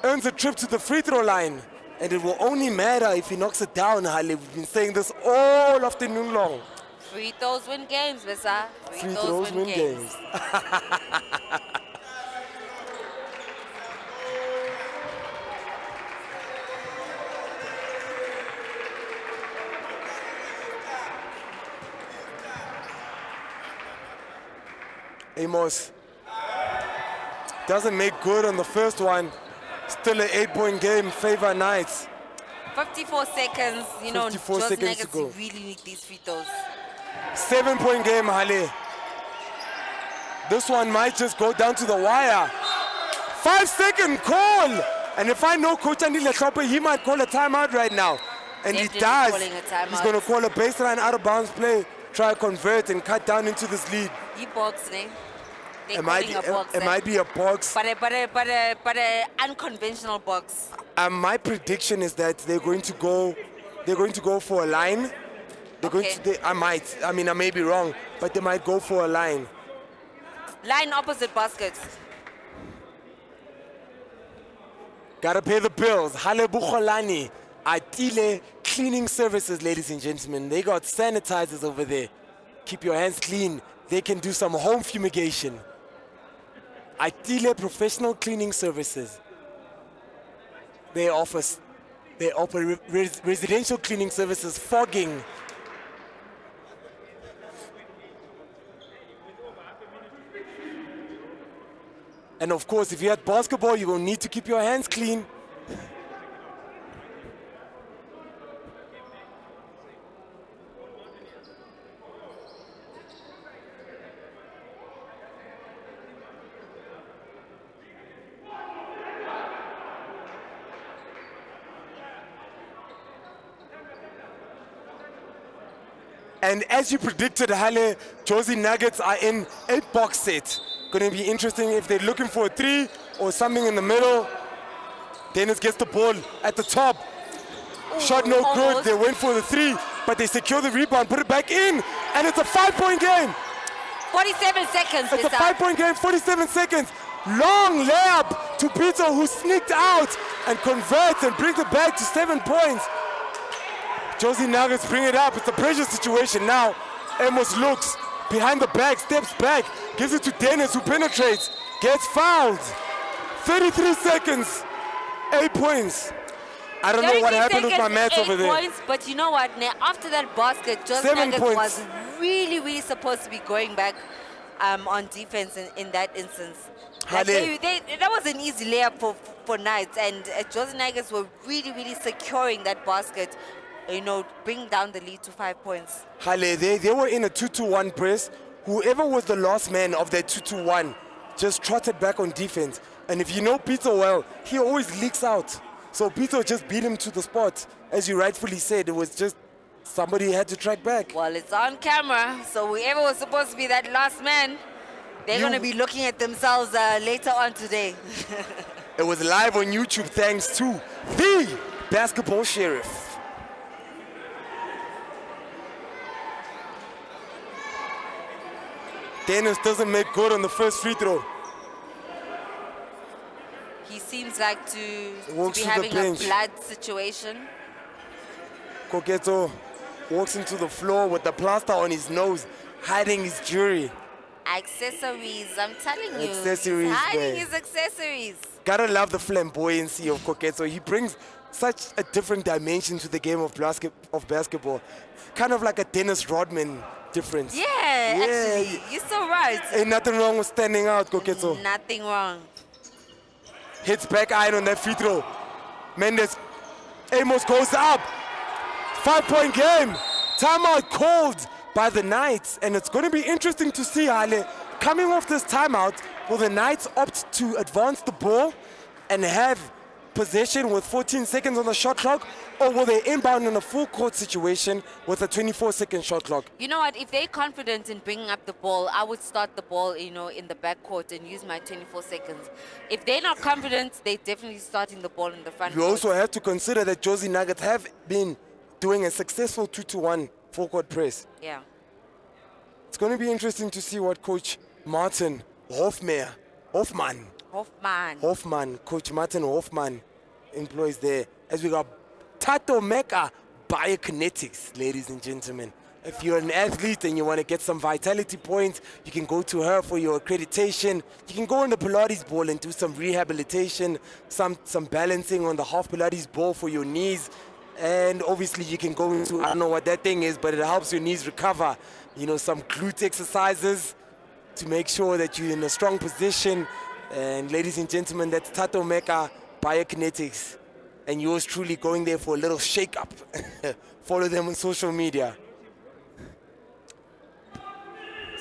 Earns a trip to the free throw line. And it will only matter if he knocks it down, Hale. We've been saying this all afternoon long. Free throws win games, Vesa. Free throws win games. Amos doesn't make good on the first one. Still an 8-point game, favor Knights. 54 seconds, you know, 54 Jozi seconds Nuggets to go. really need these free throws. 7-point game, Hale. This one might just go down to the wire. 5-second call. And if I know Coach Andile Hlophe, he might call a timeout right now. And Definitely he does. calling a timeout. He's going to call a baseline out of bounds play, try convert and cut down into this lead. He boxing. They're It might, calling a box. it might be a box. But a unconventional box. My prediction is that they're going to go for a line. I may be wrong, but they might go for a line. Line opposite basket. Gotta pay the bills. Hale Bukholani, Atile Cleaning Services, ladies and gentlemen. They got sanitizers over there. Keep your hands clean. They can do some home fumigation. Atile Professional Cleaning Services. They offer residential cleaning services, fogging. And of course, if you're at basketball, you will need to keep your hands clean. And as you predicted, Hale, Jozi Nuggets are in a box set. Going to be interesting if they're looking for a three or something in the middle. Dennis gets the ball at the top. Shot no good. They went for the three, but they secure the rebound, put it back in, and it's a 5-point game. 47 seconds. It's a 5-point game, 47 seconds. Long layup to Peter, who sneaked out and converts and brings it back to 7 points. Jozi Nuggets bring it up. It's a pressure situation now. Amos looks behind the back, steps back, gives it to Dennis, who penetrates, gets fouled. 33 seconds, 8 points. I don't know what happened with my maths over there. Points, but you know what? Now, after that basket, Jozi Nuggets was really supposed to be going back on defense in that instance. Like that was an easy layup for Knights, and Jozi Nuggets were really securing that basket. You know, bring down the lead to 5 points. Hale, they were in a 2-2-1 press. Whoever was the last man of that 2-2-1 just trotted back on defense. And if you know Peter well, he always leaks out. So Peter just beat him to the spot. As you rightfully said, it was just somebody had to track back. Well, it's on camera, so whoever was supposed to be that last man, they're going to be looking at themselves later on today. It was live on YouTube thanks to the Basketball Sheriff. Dennis doesn't make good on the first free throw. He seems like to be Walks to the having a bench. blood situation. Koketo walks into the floor with the plaster on his nose, hiding his jewelry. Accessories, I'm telling you. Accessories, He's hiding man. his accessories. Gotta love the flamboyancy of Koketo. He brings such a different dimension to the game of basketball. Kind of like a Dennis Rodman difference. Yeah, actually, you're so right. Ain't nothing wrong with standing out, Koketo. Nothing wrong. Hits back iron on that free throw. Mendes, Amos goes up. 5-point game. Timeout called by the Knights. And it's going to be interesting to see, Hale, coming off this timeout, will the Knights opt to advance the ball and have possession with 14 seconds on the shot clock, or will they inbound in a full court situation with a 24-second shot clock? You know what? If they're confident in bringing up the ball, I would start the ball, in the backcourt and use my 24 seconds. If they're not confident, they're definitely starting the ball in the front You court. also have to consider that Jozi Nuggets have been doing a successful 2-to-1 full court press. Yeah. It's going to be interesting to see what Coach Martin Hoffman, Coach Martin Hoffman employs there. As we got Tato Meka Biokinetics, ladies and gentlemen. If you're an athlete and you want to get some vitality points, you can go to her for your accreditation. You can go on the Pilates ball and do some rehabilitation, some balancing on the half Pilates ball for your knees. And obviously you can go into, I don't know what that thing is, but it helps your knees recover. Some glute exercises to make sure that you're in a strong position. And ladies and gentlemen, that's Tato Meka Biokinetics. And yours truly going there for a little shake-up. Follow them on social media.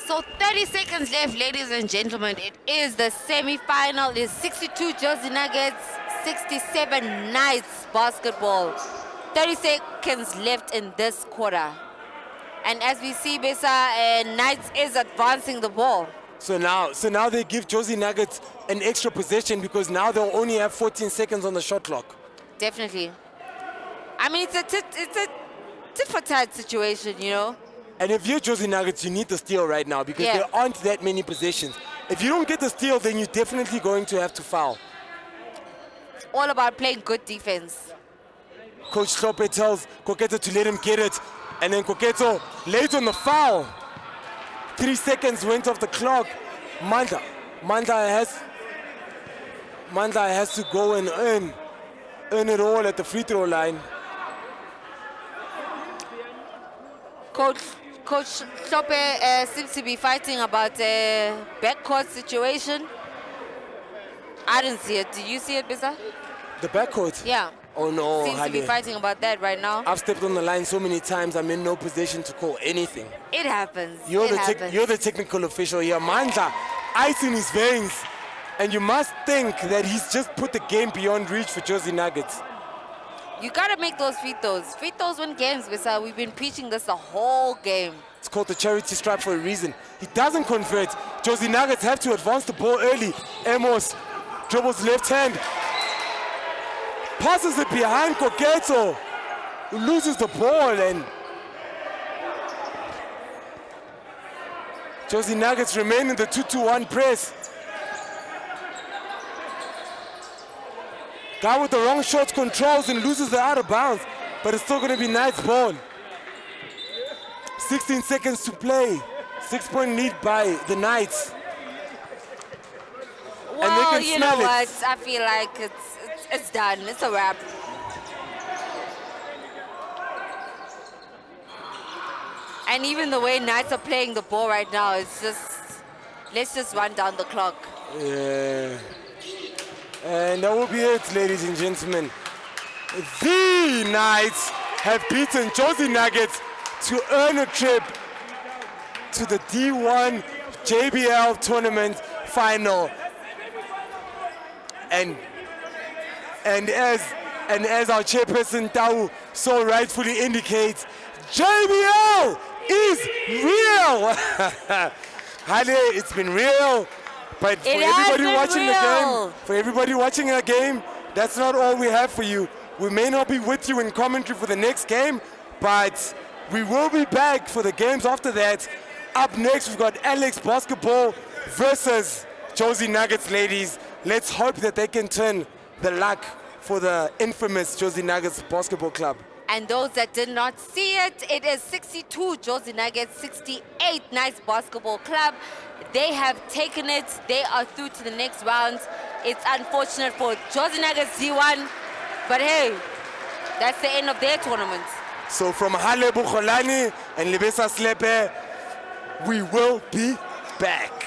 So 30 seconds left, ladies and gentlemen. It is the semi-final. It's 62 Jozi Nuggets, 67 Knights basketball. 30 seconds left in this quarter. And as we see, Besa, Knights is advancing the ball. So now they give Jozi Nuggets an extra possession because now they'll only have 14 seconds on the shot clock. Definitely. I mean, it's a tit-for-tat situation, And if you're Jozi Nuggets, you need the steal right now because there aren't that many possessions. If you don't get the steal, then you're definitely going to have to foul. It's all about playing good defense. Coach Slope tells Koketo to let him get it. And then Koketo lays on the foul. 3 seconds went off the clock. Manda has to go and earn it all at the free throw line. Coach Slope seems to be fighting about a backcourt situation. I didn't see it. Did you see it, Bisa? The backcourt? Yeah. Oh no, Seems to be fighting about that right now. I've stepped on the line so many times, I'm in no position to call anything. It happens. You're the technical official here. Manda, ice in his veins. And you must think that he's just put the game beyond reach for Jozi Nuggets. You gotta make those free throws. Free throws win games, Bisa. We've been preaching this the whole game. It's called the charity stripe for a reason. He doesn't convert. Jozi Nuggets have to advance the ball early. Amos dribbles left hand. Passes it behind Koketo, who loses the ball, and Jozi Nuggets remain in the 2-to-1 press. Guy with the wrong shot controls and loses the out of bounds, but it's still going to be Knights' ball. 16 seconds to play. 6-point lead by the Knights. Well, and they can you smell know it. what? I feel like it's done. It's a wrap. And even the way Knights are playing the ball right now, it's just, let's just run down the clock. Yeah. And that will be it, ladies and gentlemen. The Knights have beaten Jozi Nuggets to earn a trip to the D1 JBL tournament final. And as our chairperson Tau so rightfully indicates, JBL is real. Hale, it's been real, but for everybody watching the game, that's not all we have for you. We may not be with you in commentary for the next game, but we will be back for the games after that. Up next, we've got Alex Basketball versus Jozi Nuggets, ladies. Let's hope that they can turn the luck for the infamous Jozi Nuggets Basketball Club. And those that did not see it, it is 62 Jozi Nuggets, 68 Knights Basketball Club. They have taken it. They are through to the next round. It's unfortunate for Jozi Nuggets D1, but hey, that's the end of their tournament. So from Hale Bukholani and Lebesa Slepe, we will be back.